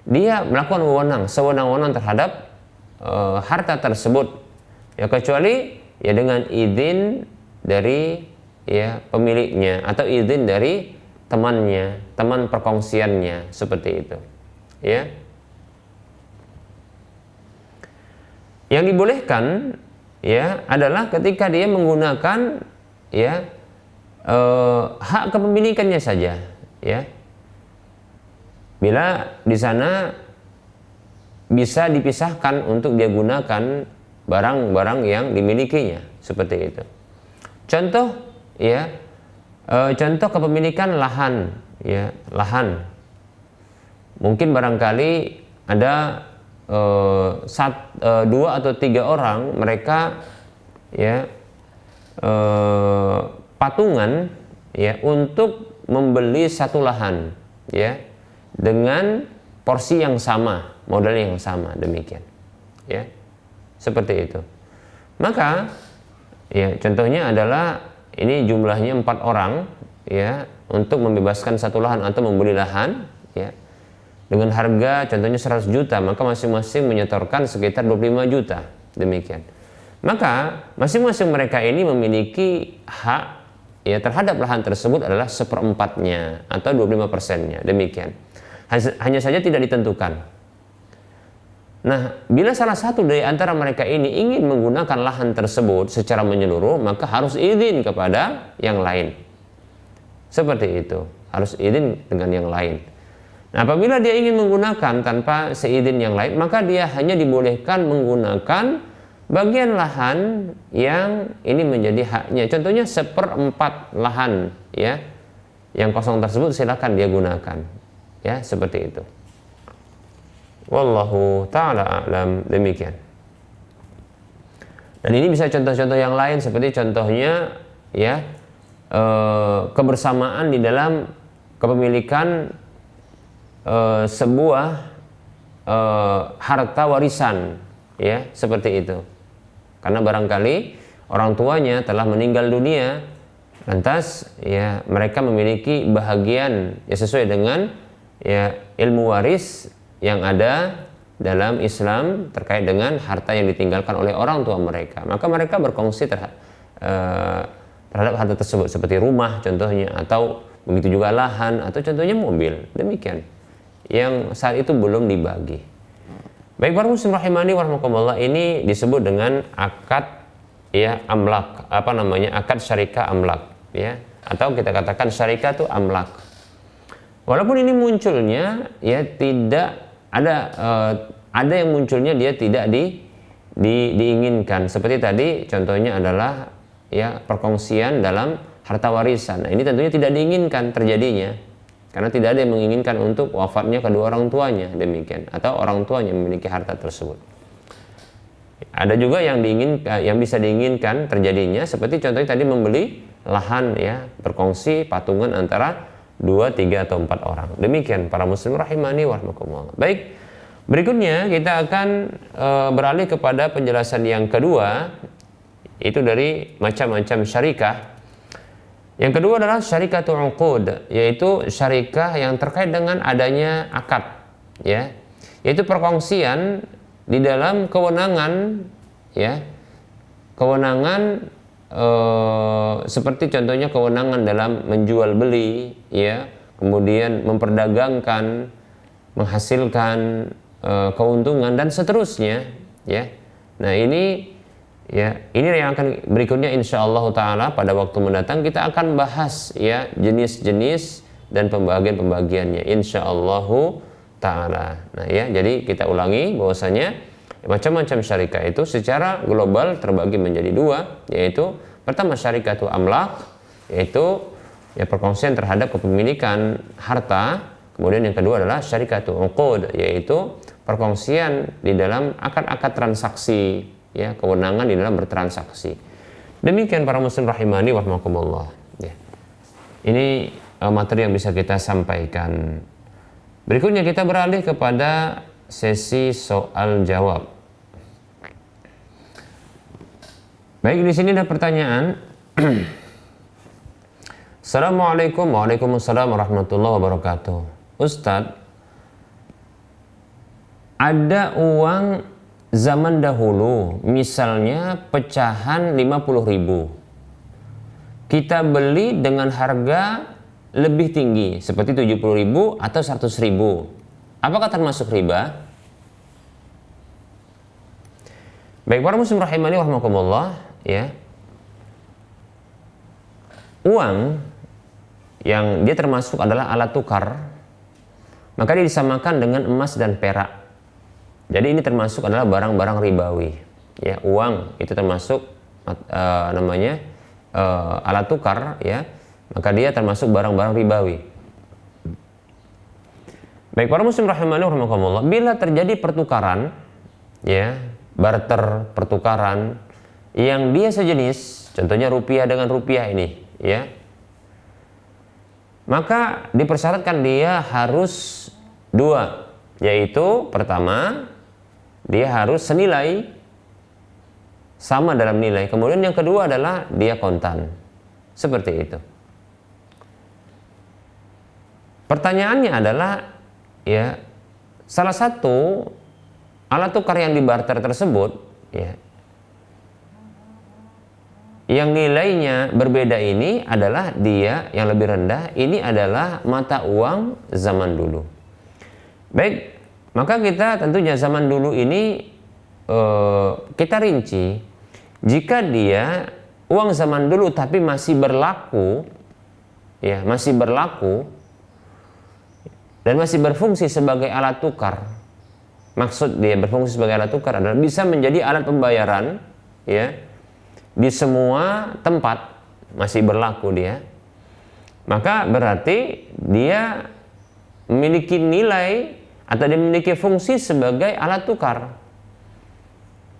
dia melakukan sewenang-wenang terhadap harta tersebut, ya, kecuali, ya, dengan izin dari, ya, pemiliknya atau izin dari temannya, teman perkongsiannya, seperti itu, ya. Yang dibolehkan, ya, adalah ketika dia menggunakan, ya, hak kepemilikannya saja, ya. Bila di sana bisa dipisahkan untuk dia gunakan barang-barang yang dimilikinya, seperti itu. Contoh, ya, contoh kepemilikan lahan, ya, lahan. Mungkin barangkali ada dua atau tiga orang, mereka, ya, patungan, ya, untuk membeli satu lahan, ya, dengan porsi yang sama, modal yang sama, demikian, ya, seperti itu. Maka, ya, contohnya adalah ini jumlahnya 4 orang, ya, untuk membebaskan satu lahan atau membeli lahan, ya, dengan harga contohnya 100 juta, maka masing-masing menyetorkan sekitar 25 juta, demikian. Maka masing-masing mereka ini memiliki hak, ya, terhadap lahan tersebut adalah 1/4-nya atau 25%-nya, demikian. Hanya saja tidak ditentukan. Nah, bila salah satu dari antara mereka ini ingin menggunakan lahan tersebut secara menyeluruh, maka harus izin kepada yang lain. Seperti itu, harus izin dengan yang lain. Nah, apabila dia ingin menggunakan tanpa seizin yang lain, maka dia hanya dibolehkan menggunakan bagian lahan yang ini menjadi haknya. Contohnya 1/4 lahan, ya, yang kosong tersebut silakan dia gunakan, ya, seperti itu. Wallahu ta'ala a'lam, demikian. Dan ini bisa contoh-contoh yang lain seperti contohnya, ya, kebersamaan di dalam kepemilikan sebuah harta warisan, ya, seperti itu. Karena barangkali orang tuanya telah meninggal dunia, lantas ya mereka memiliki bahagian ya sesuai dengan ya ilmu waris yang ada dalam Islam terkait dengan harta yang ditinggalkan oleh orang tua mereka. Maka mereka berkongsi terhadap harta tersebut, seperti rumah contohnya, atau begitu juga lahan, atau contohnya mobil. Demikian yang saat itu belum dibagi. Baik para muslim rahimani warahmatullah, ini disebut dengan akad ya amlak, akad syarikah amlak, ya, atau kita katakan syarikah itu amlak. Walaupun ini munculnya ya tidak ada yang munculnya dia tidak diinginkan, seperti tadi contohnya adalah ya perkongsian dalam harta warisan. Nah, ini tentunya tidak diinginkan terjadinya, karena tidak ada yang menginginkan untuk wafatnya kedua orang tuanya, demikian, atau orang tuanya memiliki harta tersebut. Ada juga yang bisa diinginkan terjadinya, seperti contohnya tadi membeli lahan, ya, berkongsi patungan antara 2, 3 atau 4 orang. Demikian para muslim rahimani warahmatullah. Baik, berikutnya kita akan beralih kepada penjelasan yang kedua, itu dari macam-macam syarikah. Yang kedua adalah syarikatul uqud, yaitu syarikah yang terkait dengan adanya akad, ya, yaitu perkongsian di dalam kewenangan, ya, kewenangan seperti contohnya kewenangan dalam menjual beli, ya, kemudian memperdagangkan, menghasilkan keuntungan dan seterusnya, ya. Nah, ini yang akan berikutnya insyaallah taala pada waktu mendatang kita akan bahas, ya, jenis-jenis dan pembagian-pembagiannya insyaallah taala. Nah, ya, jadi kita ulangi bahwasanya macam-macam syarikah itu secara global terbagi menjadi dua, yaitu pertama syarikatul amlak, yaitu ya perkongsian terhadap kepemilikan harta. Kemudian yang kedua adalah syarikatul uqud, yaitu perkongsian di dalam akad-akad transaksi, ya, kewenangan di dalam bertransaksi. Demikian para muslim rahimani warahmatullah, ya. Ini materi yang bisa kita sampaikan. Berikutnya kita beralih kepada sesi soal jawab. Baik, di sini ada pertanyaan. Assalamualaikum. Waalaikumsalam warahmatullahi wabarakatuh. Ustadz, ada uang zaman dahulu, misalnya pecahan 50.000. Kita beli dengan harga lebih tinggi, seperti 70.000 atau 100.000. Apakah termasuk riba? Baik para muslim rahimani warahmatullah, ya. Uang yang dia termasuk adalah alat tukar, maka dia disamakan dengan emas dan perak. Jadi ini termasuk adalah barang-barang ribawi, ya. Uang itu termasuk alat tukar, ya, maka dia termasuk barang-barang ribawi. Baik para muslim rahimani warahmatullah, bila terjadi pertukaran, ya, barter, pertukaran yang dia sejenis, contohnya rupiah dengan rupiah ini, ya, maka dipersyaratkan dia harus dua, yaitu pertama dia harus senilai, sama dalam nilai, kemudian yang kedua adalah dia kontan, seperti itu. Pertanyaannya adalah, ya, salah satu alat tukar yang dibarter tersebut, ya, yang nilainya berbeda ini adalah dia yang lebih rendah, ini adalah mata uang zaman dulu. Baik, maka kita tentunya zaman dulu ini kita rinci, jika dia uang zaman dulu tapi masih berlaku, ya, masih berlaku dan masih berfungsi sebagai alat tukar. Maksud dia berfungsi sebagai alat tukar adalah bisa menjadi alat pembayaran, ya, di semua tempat masih berlaku dia. Maka berarti dia memiliki nilai atau dia memiliki fungsi sebagai alat tukar.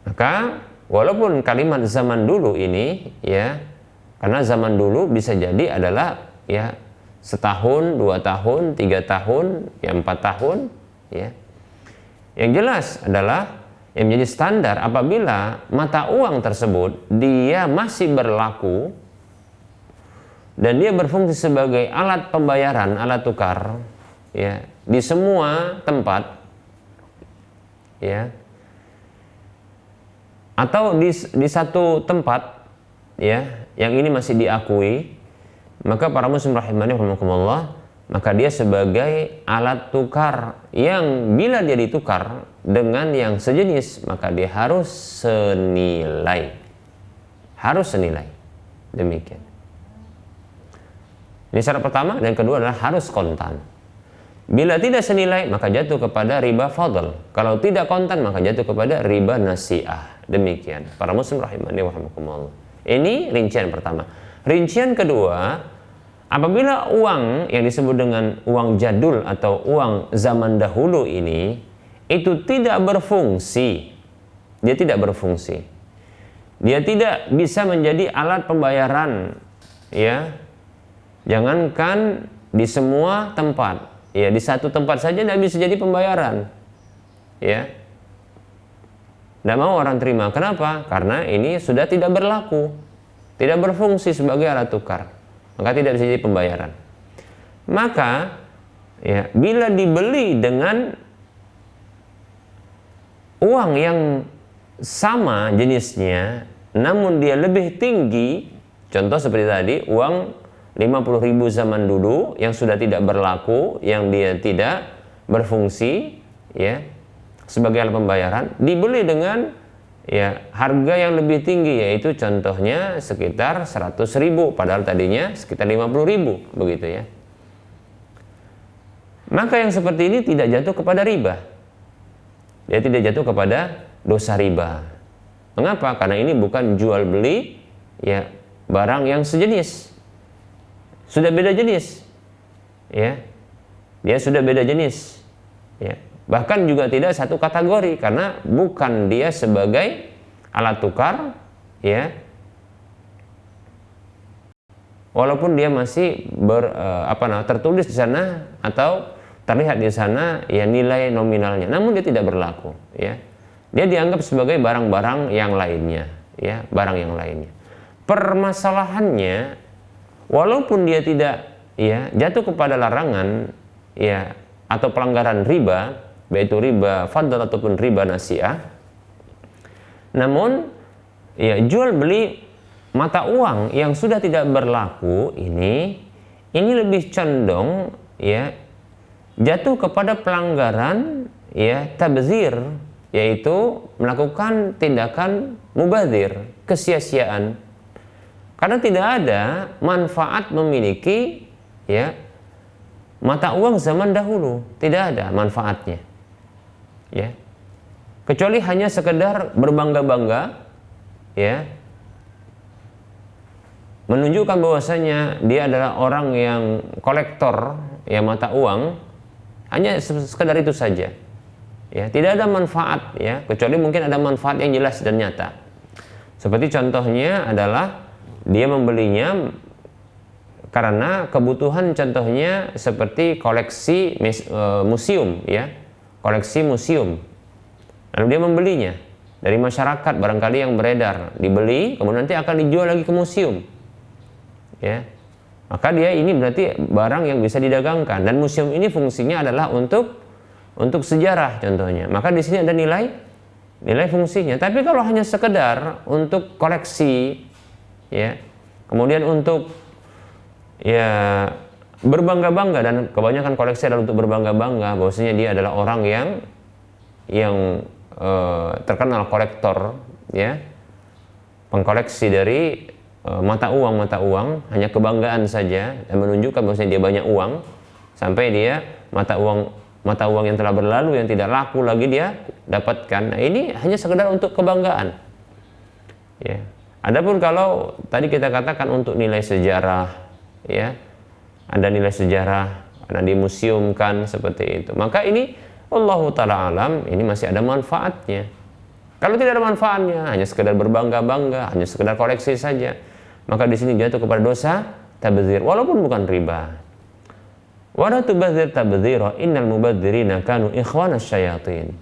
Maka walaupun kalimat zaman dulu ini, ya, karena zaman dulu bisa jadi adalah, ya, setahun, 2 tahun, 3 tahun, ya 4 tahun, ya. Yang jelas adalah yang menjadi standar apabila mata uang tersebut dia masih berlaku dan dia berfungsi sebagai alat pembayaran, alat tukar, ya, di semua tempat, ya, atau di satu tempat, ya, yang ini masih diakui, maka para muslim rahimani rahimakumullah, maka dia sebagai alat tukar yang bila dia ditukar dengan yang sejenis, maka dia harus senilai. Harus senilai. Demikian. Ini syarat pertama, dan kedua adalah harus kontan. Bila tidak senilai, maka jatuh kepada riba fadl. Kalau tidak kontan, maka jatuh kepada riba nasi'ah. Demikian. Para muslim rahimani rahimakumullah. Ini rincian pertama. Rincian kedua, apabila uang yang disebut dengan uang jadul atau uang zaman dahulu ini itu tidak berfungsi, dia tidak berfungsi, dia tidak bisa menjadi alat pembayaran, ya, jangankan di semua tempat, ya, di satu tempat saja tidak bisa jadi pembayaran, ya, tidak mau orang terima. Kenapa? Karena ini sudah tidak berlaku, tidak berfungsi sebagai alat tukar, maka tidak bisa jadi pembayaran. Maka, ya, bila dibeli dengan uang yang sama jenisnya namun dia lebih tinggi, contoh seperti tadi uang 50.000 zaman dulu yang sudah tidak berlaku, yang dia tidak berfungsi, ya, sebagai alat pembayaran, dibeli dengan, ya, harga yang lebih tinggi, yaitu contohnya sekitar 100.000 padahal tadinya sekitar 50.000, begitu, ya. Maka yang seperti ini tidak jatuh kepada riba. Dia tidak jatuh kepada dosa riba. Mengapa? Karena ini bukan jual beli, ya, barang yang sejenis. Sudah beda jenis, ya. Dia sudah beda jenis, ya. Bahkan juga tidak satu kategori, karena bukan dia sebagai alat tukar, ya, walaupun dia masih tertulis di sana atau terlihat di sana, ya, nilai nominalnya, namun dia tidak berlaku, ya. Dia dianggap sebagai barang-barang yang lainnya, ya, barang yang lainnya. Permasalahannya, walaupun dia tidak, ya, jatuh kepada larangan, ya, atau pelanggaran riba, baik itu riba fadl ataupun riba nasi'ah, namun, ya, jual beli mata uang yang sudah tidak berlaku ini lebih condong, ya, jatuh kepada pelanggaran, ya, tabzir, yaitu melakukan tindakan mubazir, kesia-siaan. Karena tidak ada manfaat memiliki, ya, mata uang zaman dahulu, tidak ada manfaatnya, ya, kecuali hanya sekedar berbangga-bangga, ya, menunjukkan bahwasanya dia adalah orang yang kolektor, ya, mata uang, hanya sekedar itu saja, ya, tidak ada manfaat, ya, kecuali mungkin ada manfaat yang jelas dan nyata. Seperti contohnya adalah dia membelinya karena kebutuhan, contohnya seperti koleksi museum, ya, koleksi museum, lalu dia membelinya dari masyarakat barangkali yang beredar, dibeli kemudian nanti akan dijual lagi ke museum, ya, maka dia ini berarti barang yang bisa didagangkan, dan museum ini fungsinya adalah untuk sejarah contohnya, maka di sini ada nilai fungsinya. Tapi kalau hanya sekedar untuk koleksi, ya, kemudian untuk, ya, berbangga-bangga, dan kebanyakan koleksi adalah untuk berbangga-bangga bahwasanya dia adalah orang yang terkenal kolektor, ya, pengkoleksi dari mata uang, hanya kebanggaan saja dan menunjukkan bahwasanya dia banyak uang, sampai dia mata uang yang telah berlalu yang tidak laku lagi dia dapatkan. Nah, ini hanya sekedar untuk kebanggaan, ya. Adapun kalau tadi kita katakan untuk nilai sejarah, ya, ada nilai sejarah karena dimuseumkan seperti itu, maka ini Allahu ta'ala alam, ini masih ada manfaatnya. Kalau tidak ada manfaatnya, hanya sekedar berbangga-bangga, hanya sekedar koleksi saja, maka di sini jatuh kepada dosa tabdzir, walaupun bukan riba, Wa la tubadzir tabdzira innal mubadzirina kanu ikhwanas syayatin.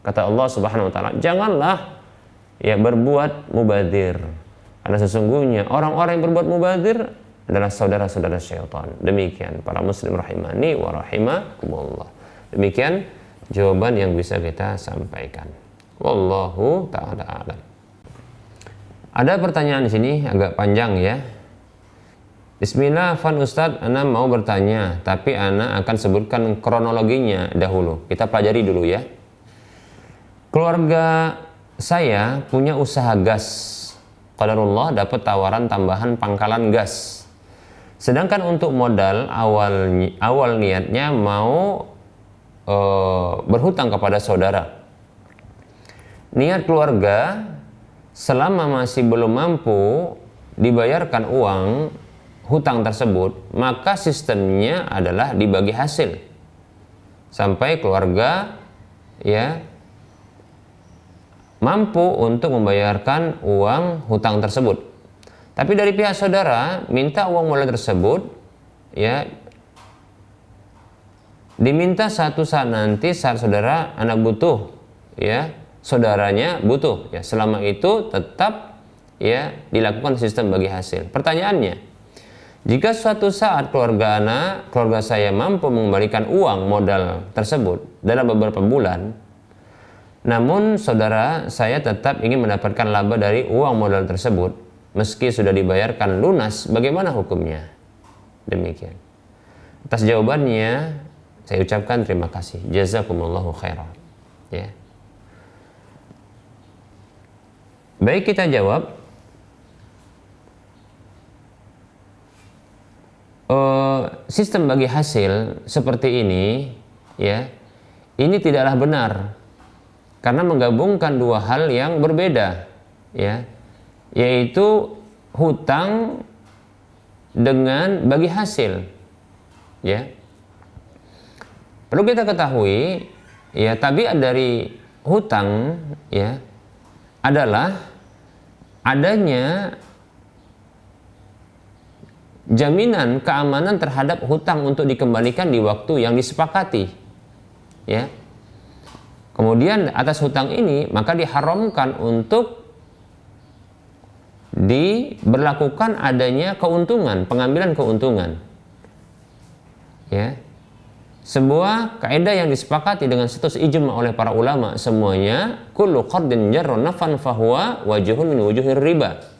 Kata Allah Subhanahu wa taala, janganlah ya berbuat mubadzir. Karena sesungguhnya orang-orang yang berbuat mubadzir adalah saudara-saudara syaitan. Demikian para muslim rahimani wa rahimakumullah. Demikian jawaban yang bisa kita sampaikan. Wallahu ta'ala a'lam. Ada pertanyaan di sini agak panjang ya. Bismillah, Fan Ustadz, Ana mau bertanya, tapi Ana akan sebutkan kronologinya dahulu. Kita pelajari dulu ya. Keluarga saya punya usaha gas. Qadarullah dapat tawaran tambahan pangkalan gas. Sedangkan untuk modal awal niatnya mau berhutang kepada saudara. Niat keluarga selama masih belum mampu dibayarkan uang hutang tersebut, maka sistemnya adalah dibagi hasil sampai keluarga ya mampu untuk membayarkan uang hutang tersebut. Tapi dari pihak saudara minta uang modal tersebut ya diminta satu saat nanti saat saudara anak butuh ya, saudaranya butuh ya, selama itu tetap ya dilakukan sistem bagi hasil. Pertanyaannya, jika suatu saat keluarga saya mampu mengembalikan uang modal tersebut dalam beberapa bulan, namun saudara saya tetap ingin mendapatkan laba dari uang modal tersebut meski sudah dibayarkan lunas, bagaimana hukumnya? Demikian. Atas jawabannya saya ucapkan terima kasih. Jazakumullahu khairan. Ya. Baik, kita jawab. Sistem bagi hasil seperti ini ya, ini tidaklah benar karena menggabungkan dua hal yang berbeda ya, yaitu hutang dengan bagi hasil ya. Perlu kita ketahui ya, tabiat dari hutang ya adalah adanya jaminan keamanan terhadap hutang untuk dikembalikan di waktu yang disepakati ya. Kemudian atas hutang ini maka diharamkan untuk diberlakukan adanya keuntungan, pengambilan keuntungan ya. Sebuah kaidah yang disepakati dengan status ijma oleh para ulama semuanya, kullu qardin jarra nafan fahuwa wajhun min wujuhir riba.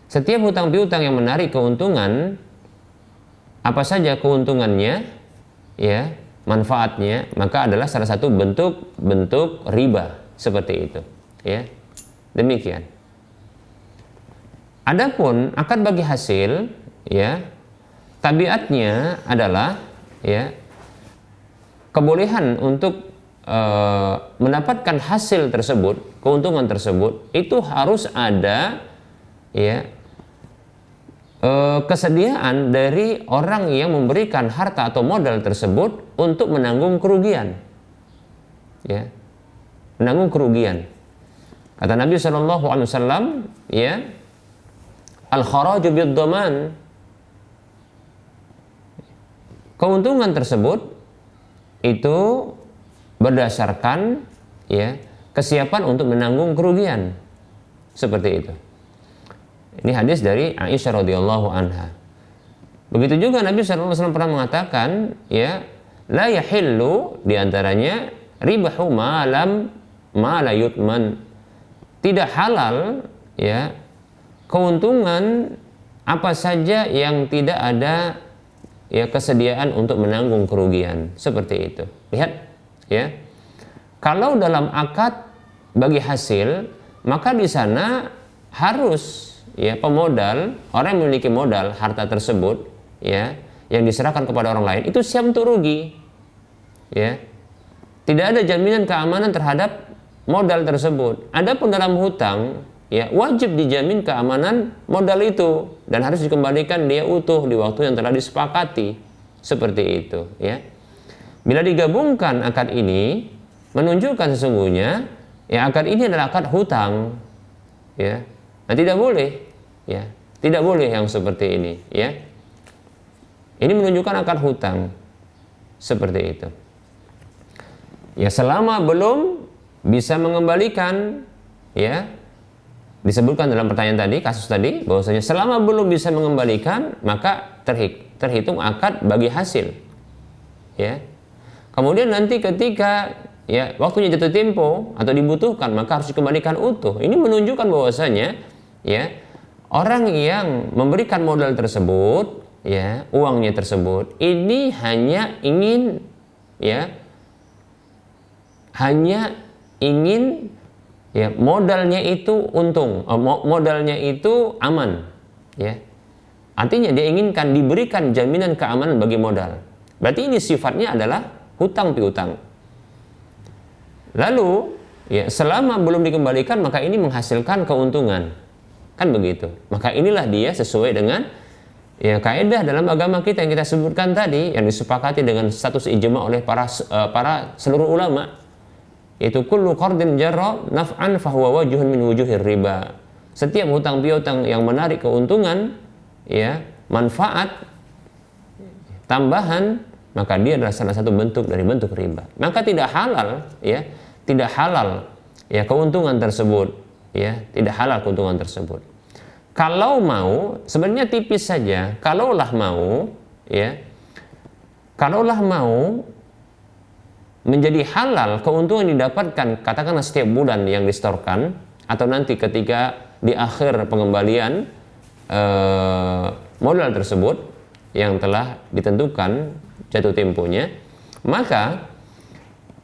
Setiap hutang piutang yang menarik keuntungan, apa saja keuntungannya, ya, manfaatnya, maka adalah salah satu bentuk riba seperti itu, ya. Demikian. Adapun akad bagi hasil, ya, tabiatnya adalah, ya, kebolehan untuk mendapatkan hasil tersebut, keuntungan tersebut, itu harus ada, ya, kesediaan dari orang yang memberikan harta atau modal tersebut untuk menanggung kerugian, ya, menanggung kerugian. Kata Nabi SAW, ya, al-kharaju bid-dhaman, keuntungan tersebut itu berdasarkan, ya, kesiapan untuk menanggung kerugian, seperti itu. Ini hadis dari Aisyah radhiyallahu anha. Begitu juga Nabi SAW pernah mengatakan, ya, la yahillu, diantaranya ribahu ma la yutman, tidak halal, ya, keuntungan apa saja yang tidak ada, ya, kesediaan untuk menanggung kerugian, seperti itu. Lihat, ya, kalau dalam akad bagi hasil, maka di sana harus, ya, pemodal, orang yang memiliki modal harta tersebut, ya, yang diserahkan kepada orang lain itu siap untuk rugi, ya. Tidak ada jaminan keamanan terhadap modal tersebut. Adapun dalam hutang, ya, wajib dijamin keamanan modal itu dan harus dikembalikan dia utuh di waktu yang telah disepakati, seperti itu, ya. Bila digabungkan akad ini menunjukkan sesungguhnya, ya, akad ini adalah akad hutang, ya. Nah, tidak boleh, ya, tidak boleh yang seperti ini, ya. Ini menunjukkan akad hutang. Seperti itu. Ya, selama belum bisa mengembalikan, ya, disebutkan dalam pertanyaan tadi, kasus tadi, bahwasanya selama belum bisa mengembalikan, maka terhitung akad bagi hasil. Ya. Kemudian nanti ketika ya waktunya jatuh tempo atau dibutuhkan, maka harus dikembalikan utuh. Ini menunjukkan bahwasanya ya orang yang memberikan modal tersebut, ya, uangnya tersebut, ini hanya ingin ya modalnya itu untung, modalnya itu aman, ya. Artinya dia inginkan diberikan jaminan keamanan bagi modal. Berarti ini sifatnya adalah hutang piutang. Lalu ya selama belum dikembalikan maka ini menghasilkan keuntungan. Kan begitu. Maka inilah dia sesuai dengan ya kaidah dalam agama kita yang kita sebutkan tadi, yang disepakati dengan status ijma oleh para seluruh ulama. Yaitu kullu qardin jarra naf'an fahuwa wajhun min wujuhir riba. Setiap hutang piutang yang menarik keuntungan, ya, manfaat tambahan, maka dia adalah salah satu bentuk dari bentuk riba. Maka tidak halal ya keuntungan tersebut, ya, tidak halal keuntungan tersebut. Kalau mau, sebenarnya tipis saja. Kalaulah mau menjadi halal keuntungan yang didapatkan katakanlah setiap bulan yang disetorkan, atau nanti ketika di akhir pengembalian modal tersebut yang telah ditentukan jatuh temponya, maka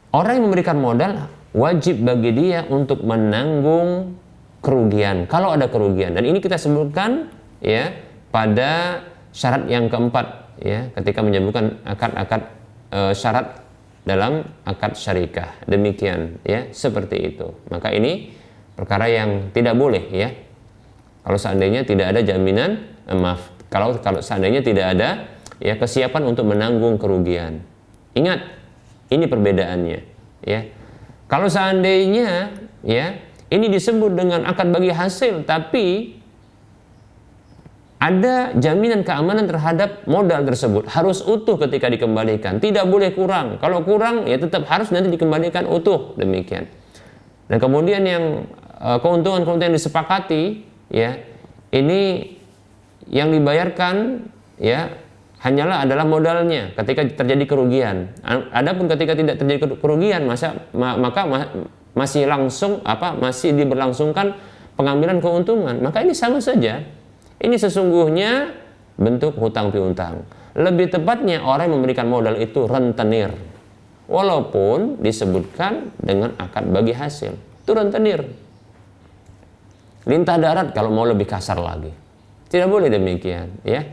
orang yang memberikan modal wajib bagi dia untuk menanggung kerugian kalau ada kerugian. Dan ini kita sebutkan ya pada syarat yang keempat, ya, ketika menyebutkan akad-akad syarat dalam akad syarikah. Demikian, ya, seperti itu. Maka ini perkara yang tidak boleh, ya, kalau seandainya tidak ada jaminan, kalau seandainya tidak ada ya kesiapan untuk menanggung kerugian. Ingat, ini perbedaannya, ya. Kalau seandainya ya ini disebut dengan akad bagi hasil, tapi ada jaminan keamanan terhadap modal tersebut, harus utuh ketika dikembalikan, tidak boleh kurang. Kalau kurang ya tetap harus nanti dikembalikan utuh, demikian. Dan kemudian yang keuntungan-keuntungan yang disepakati, ya, ini yang dibayarkan ya hanyalah adalah modalnya ketika terjadi kerugian. Adapun ketika tidak terjadi kerugian, maka masih diberlangsungkan pengambilan keuntungan. Maka ini sama saja. Ini sesungguhnya bentuk hutang piutang. Lebih tepatnya orang yang memberikan modal itu rentenir, walaupun disebutkan dengan akad bagi hasil. Itu rentenir, lintah darat kalau mau lebih kasar lagi. Tidak boleh demikian, ya.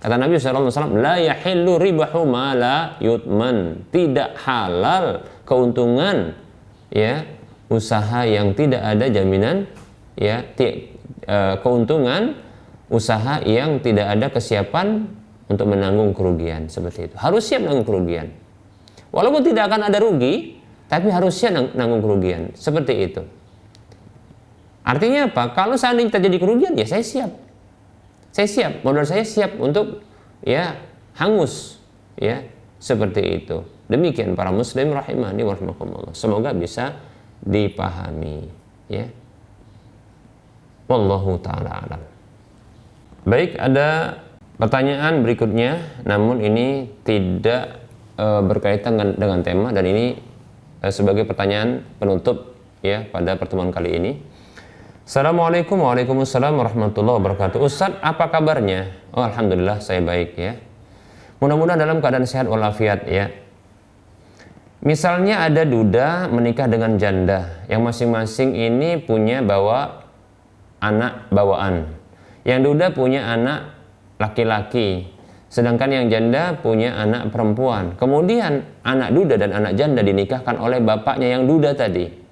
Kata Nabi SAW, la yahillu ribahu ma la yutman. Tidak halal keuntungan, ya, usaha yang tidak ada jaminan, ya, keuntungan usaha yang tidak ada kesiapan untuk menanggung kerugian. Seperti itu. Harus siap menanggung kerugian. Walaupun tidak akan ada rugi, tapi harus siap menanggung kerugian. Seperti itu. Artinya apa? Kalau seandainya terjadi kerugian, ya saya siap. Saya siap, modal saya siap untuk ya hangus, ya, seperti itu. Demikian para muslim rahimani wa rahimakumullah. Semoga bisa dipahami, ya. Wallahu taala alam. Baik, ada pertanyaan berikutnya, namun ini tidak berkaitan dengan tema, dan ini sebagai pertanyaan penutup, ya, pada pertemuan kali ini. Assalamualaikum Waalaikumsalam warahmatullahi wabarakatuh. Ustaz, apa kabarnya? Oh, alhamdulillah saya baik, ya. Mudah-mudahan dalam keadaan sehat walafiat, ya. Misalnya ada duda menikah dengan janda yang masing-masing ini punya anak bawaan. Yang duda punya anak laki-laki, sedangkan yang janda punya anak perempuan. Kemudian anak duda dan anak janda dinikahkan oleh bapaknya yang duda tadi.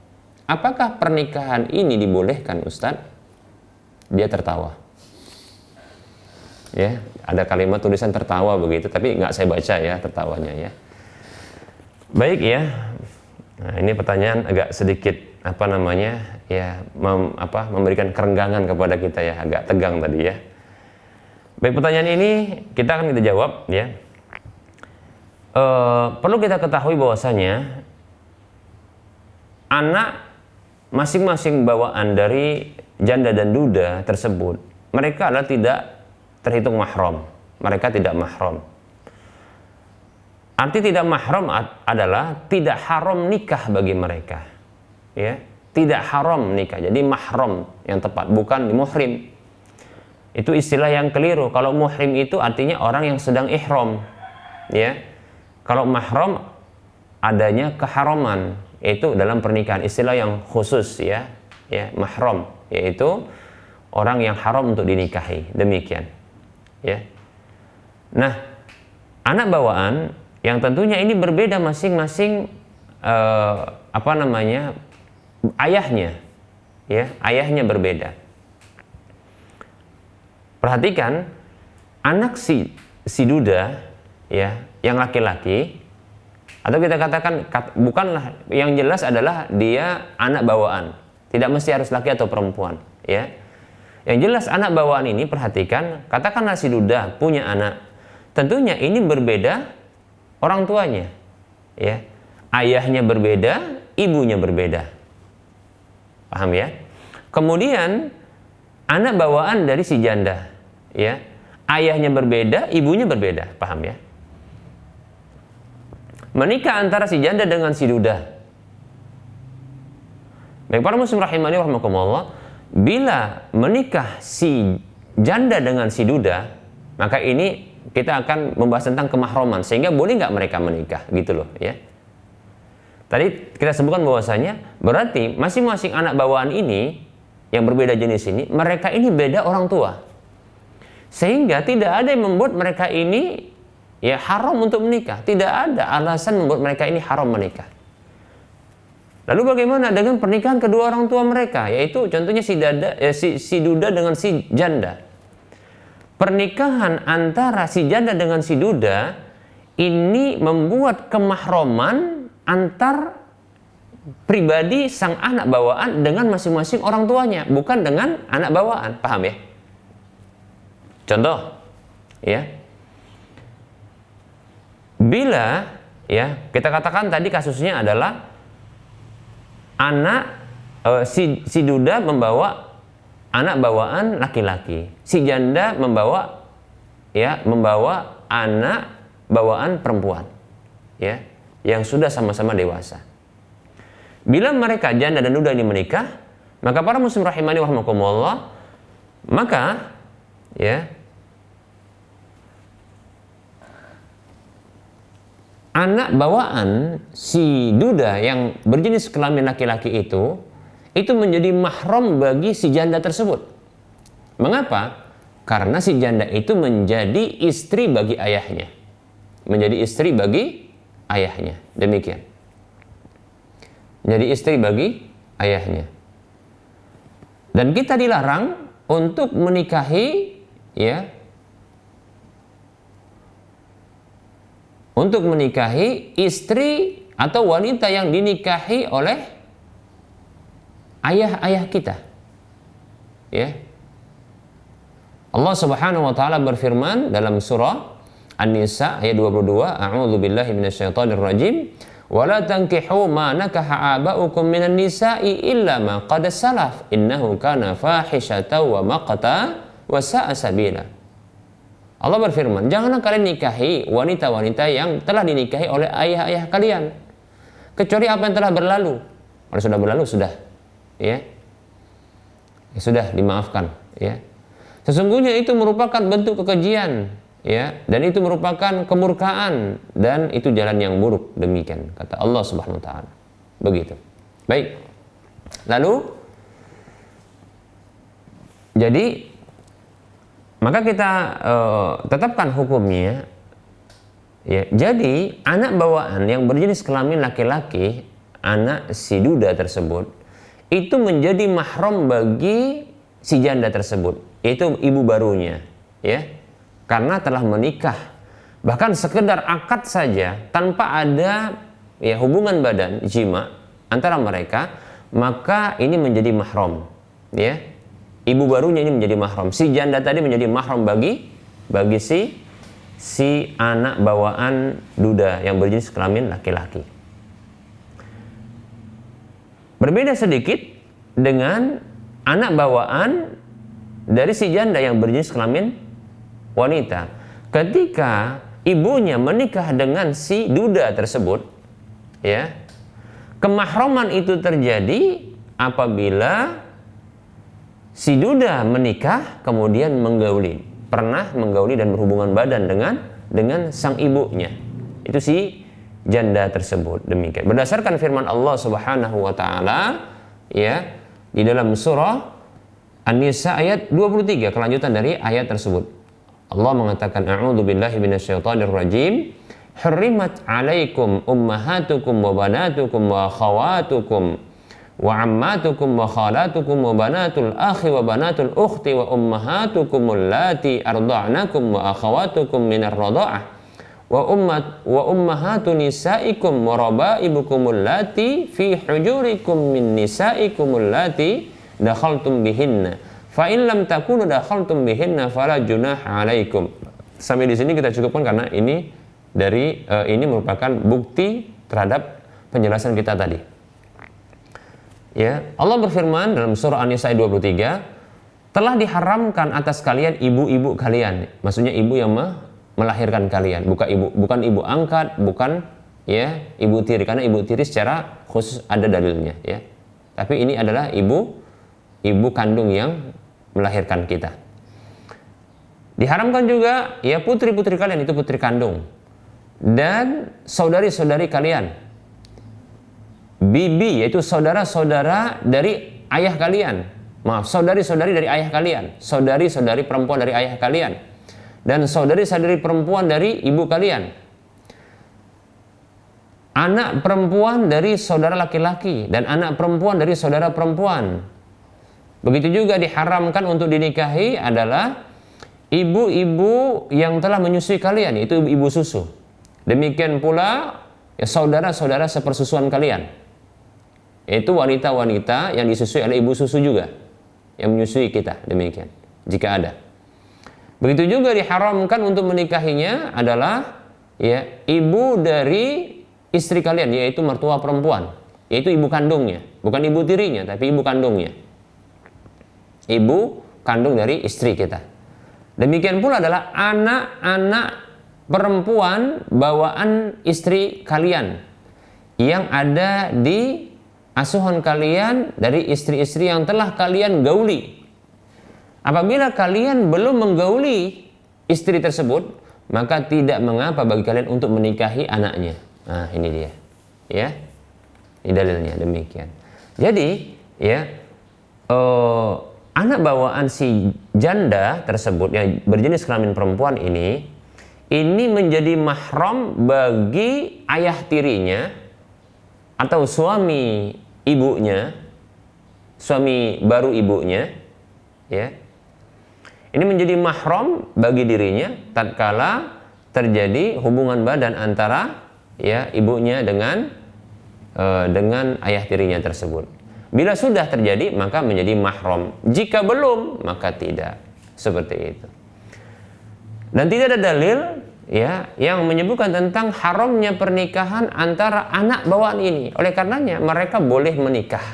Apakah pernikahan ini dibolehkan, Ustadz? Dia tertawa. Ya, ada kalimat tulisan tertawa begitu, tapi nggak saya baca ya tertawanya, ya. Baik, ya. Nah, ini pertanyaan agak sedikit memberikan kerenggangan kepada kita, ya, agak tegang tadi, ya. Baik, pertanyaan ini kita jawab, ya. perlu kita ketahui bahwasanya anak masing-masing bawaan dari janda dan duda tersebut, mereka adalah tidak terhitung mahram. Mereka tidak mahram. Arti tidak mahram adalah tidak haram nikah bagi mereka. Ya, tidak haram nikah. Jadi mahram yang tepat, bukan muhrim. Itu istilah yang keliru. Kalau muhrim itu artinya orang yang sedang ihram. Ya. Kalau mahram adanya keharaman, itu dalam pernikahan, istilah yang khusus ya. Ya, mahram yaitu orang yang haram untuk dinikahi. Demikian. Ya. Nah, anak bawaan yang tentunya ini berbeda masing-masing ayahnya. Ya, ayahnya berbeda. Perhatikan, anak si duda ya, yang laki-laki, atau kita katakan bukanlah, yang jelas adalah dia anak bawaan. Tidak mesti harus laki atau perempuan, ya. Yang jelas anak bawaan ini, perhatikan, katakanlah si duda punya anak. Tentunya ini berbeda orang tuanya, ya. Ayahnya berbeda, ibunya berbeda. Paham ya? Kemudian anak bawaan dari si janda, ya, ayahnya berbeda, ibunya berbeda, paham ya? Menikah antara si janda dengan si duda. Baik para muslim rahimani rahimakumullah, bila menikah si janda dengan si duda, maka ini kita akan membahas tentang kemahroman, sehingga boleh nggak mereka menikah, gitu loh, ya. Tadi kita sebutkan bahwasanya berarti masing-masing anak bawaan ini yang berbeda jenis ini, mereka ini beda orang tua, sehingga tidak ada yang membuat mereka ini ya haram untuk menikah. Tidak ada alasan membuat mereka ini haram menikah. Lalu bagaimana dengan pernikahan kedua orang tua mereka, yaitu contohnya si duda dengan si janda? Pernikahan antara si janda dengan si duda ini membuat kemahroman antar pribadi sang anak bawaan dengan masing-masing orang tuanya, bukan dengan anak bawaan, paham ya? Contoh, ya, bila ya kita katakan tadi kasusnya adalah anak si duda membawa anak bawaan laki-laki, si janda membawa anak bawaan perempuan, ya, yang sudah sama-sama dewasa. Bila mereka janda dan duda ini menikah, maka para muslim rahimani warahmatullah, maka ya anak bawaan si duda yang berjenis kelamin laki-laki itu menjadi mahram bagi si janda tersebut. Mengapa? Karena si janda itu menjadi istri bagi ayahnya. Menjadi istri bagi ayahnya. Demikian. Jadi istri bagi ayahnya. Dan kita dilarang untuk menikahi, ya, untuk menikahi istri atau wanita yang dinikahi oleh ayah-ayah kita. Ya. Allah Subhanahu wa taala berfirman dalam surah An-Nisa ayat 22, A'udzu billahi minasyaitonir rajim. Wala tankihu ma nakaha aba'ukum minan nisa'i illa ma qad salaf innahu kana fahishatan wa maqta wa sa'a sabila. Allah berfirman, janganlah kalian nikahi wanita-wanita yang telah dinikahi oleh ayah-ayah kalian, kecuali apa yang telah berlalu. Kalau sudah berlalu sudah, ya, sudah dimaafkan, ya. Sesungguhnya itu merupakan bentuk kekejian, ya, dan itu merupakan kemurkaan dan itu jalan yang buruk, demikian kata Allah Subhanahu wa taala. Begitu. Baik. Lalu jadi maka kita tetapkan hukumnya, ya. Jadi anak bawaan yang berjenis kelamin laki-laki, anak si duda tersebut itu menjadi mahram bagi si janda tersebut, yaitu ibu barunya, ya. Karena telah menikah, bahkan sekedar akad saja tanpa ada ya hubungan badan jima antara mereka, maka ini menjadi mahram, ya. Ibu barunya ini menjadi mahram. Si janda tadi menjadi mahram bagi si si anak bawaan duda yang berjenis kelamin laki-laki. Berbeda sedikit dengan anak bawaan dari si janda yang berjenis kelamin wanita. Ketika ibunya menikah dengan si duda tersebut, ya, kemahraman itu terjadi apabila si duda menikah kemudian pernah menggauli dan berhubungan badan dengan sang ibunya. Itu si janda tersebut. Demikian. Berdasarkan firman Allah Subhanahu wa taala, ya, di dalam surah An-Nisa ayat 23, kelanjutan dari ayat tersebut. Allah mengatakan, a'udzu billahi minasyaitonir rajim. Hurrimat 'alaikum ummahatukum wa banatukum wa akhawatukum wa ammatukum wa khalatukum wa banatul akhi wa banatul ukhti wa ummahatukum allati arda'nakum wa akhawatukum minar radha'ah wa ummahatu nisaikum wa raba'ibukum allati fi hujurikum min nisaikum allati dakhaltum bihinna fa in lam takunu dakhaltum bihinna fala junaha 'alaikum. Sampai di sini kita cukupkan karena ini merupakan bukti terhadap penjelasan kita tadi. Ya, Allah berfirman dalam surah An-Nisa 23, telah diharamkan atas kalian ibu-ibu kalian, maksudnya ibu yang melahirkan kalian, bukan ibu angkat, bukan ya ibu tiri, karena ibu tiri secara khusus ada dalilnya, ya. Tapi ini adalah ibu kandung yang melahirkan kita. Diharamkan juga ya putri-putri kalian, itu putri kandung, dan saudari-saudari kalian, bibi yaitu saudara-saudara dari ayah kalian, saudari-saudari dari ayah kalian, saudari-saudari perempuan dari ayah kalian, dan saudari-saudari perempuan dari ibu kalian, anak perempuan dari saudara laki-laki dan anak perempuan dari saudara perempuan. Begitu juga diharamkan untuk dinikahi adalah ibu-ibu yang telah menyusui kalian, yaitu ibu susu. Demikian pula ya saudara-saudara sepersusuan kalian, yaitu wanita-wanita yang disusui oleh ibu susu juga, yang menyusui kita, demikian, jika ada. Begitu juga diharamkan untuk menikahinya adalah ya ibu dari istri kalian, yaitu mertua perempuan, yaitu ibu kandungnya, bukan ibu tirinya, tapi ibu kandungnya, ibu kandung dari istri kita. Demikian pula adalah anak-anak perempuan bawaan istri kalian yang ada di asuhan kalian dari istri-istri yang telah kalian gauli. Apabila kalian belum menggauli istri tersebut, maka tidak mengapa bagi kalian untuk menikahi anaknya. Nah, ini dia. Ya. Ini dalilnya demikian. Jadi, ya, anak bawaan si janda tersebut yang berjenis kelamin perempuan ini menjadi mahram bagi ayah tirinya atau suami ibunya, suami baru ibunya, ya. Ini menjadi mahram bagi dirinya tatkala terjadi hubungan badan antara ya ibunya dengan ayah tirinya tersebut. Bila sudah terjadi maka menjadi mahram. Jika belum maka tidak. Seperti itu. Dan tidak ada dalil ya yang menyebutkan tentang haramnya pernikahan antara anak bawaan ini. Oleh karenanya mereka boleh menikah.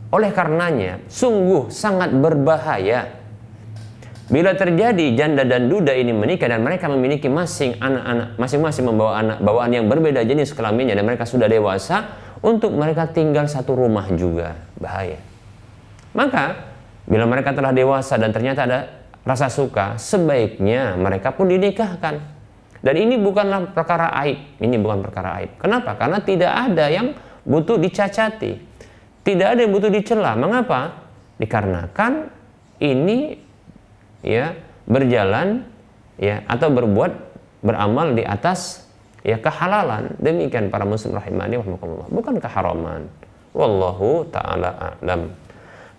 Oleh karenanya sungguh sangat berbahaya bila terjadi janda dan duda ini menikah dan mereka memiliki masing-masing membawa anak bawaan yang berbeda jenis kelaminnya dan mereka sudah dewasa, untuk mereka tinggal satu rumah juga bahaya. Maka bila mereka telah dewasa dan ternyata ada rasa suka, sebaiknya mereka pun dinikahkan. Dan ini bukanlah perkara aib. Ini bukan perkara aib. Kenapa? Karena tidak ada yang butuh dicacati. Tidak ada yang butuh dicela. Mengapa? Dikarenakan ini ya berjalan ya atau beramal di atas ya kehalalan. Demikian para muslim rahimani rahimakumullah, bukan keharaman. Wallahu taala a'lam.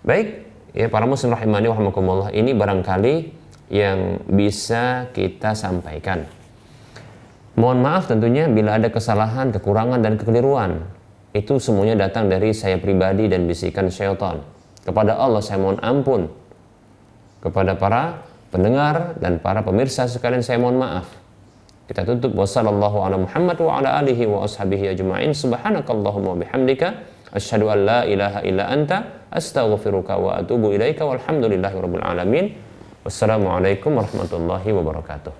Baik, ya para muslim rahimani rahimakumullah, ini barangkali yang bisa kita sampaikan. Mohon maaf tentunya bila ada kesalahan, kekurangan dan kekeliruan. Itu semuanya datang dari saya pribadi dan bisikan syaitan. Kepada Allah saya mohon ampun. Kepada para pendengar dan para pemirsa sekalian saya mohon maaf. kita tutup. Wassallallahu ala Muhammad wa ala alihi wa ashabihi ajma'in. Subhanakallahumma wa bihamdika asyhadu an la ilaha illa anta astaghfiruka wa atubu ilaika walhamdulillahi rabbil alamin. Wassalamualaikum warahmatullahi wabarakatuh.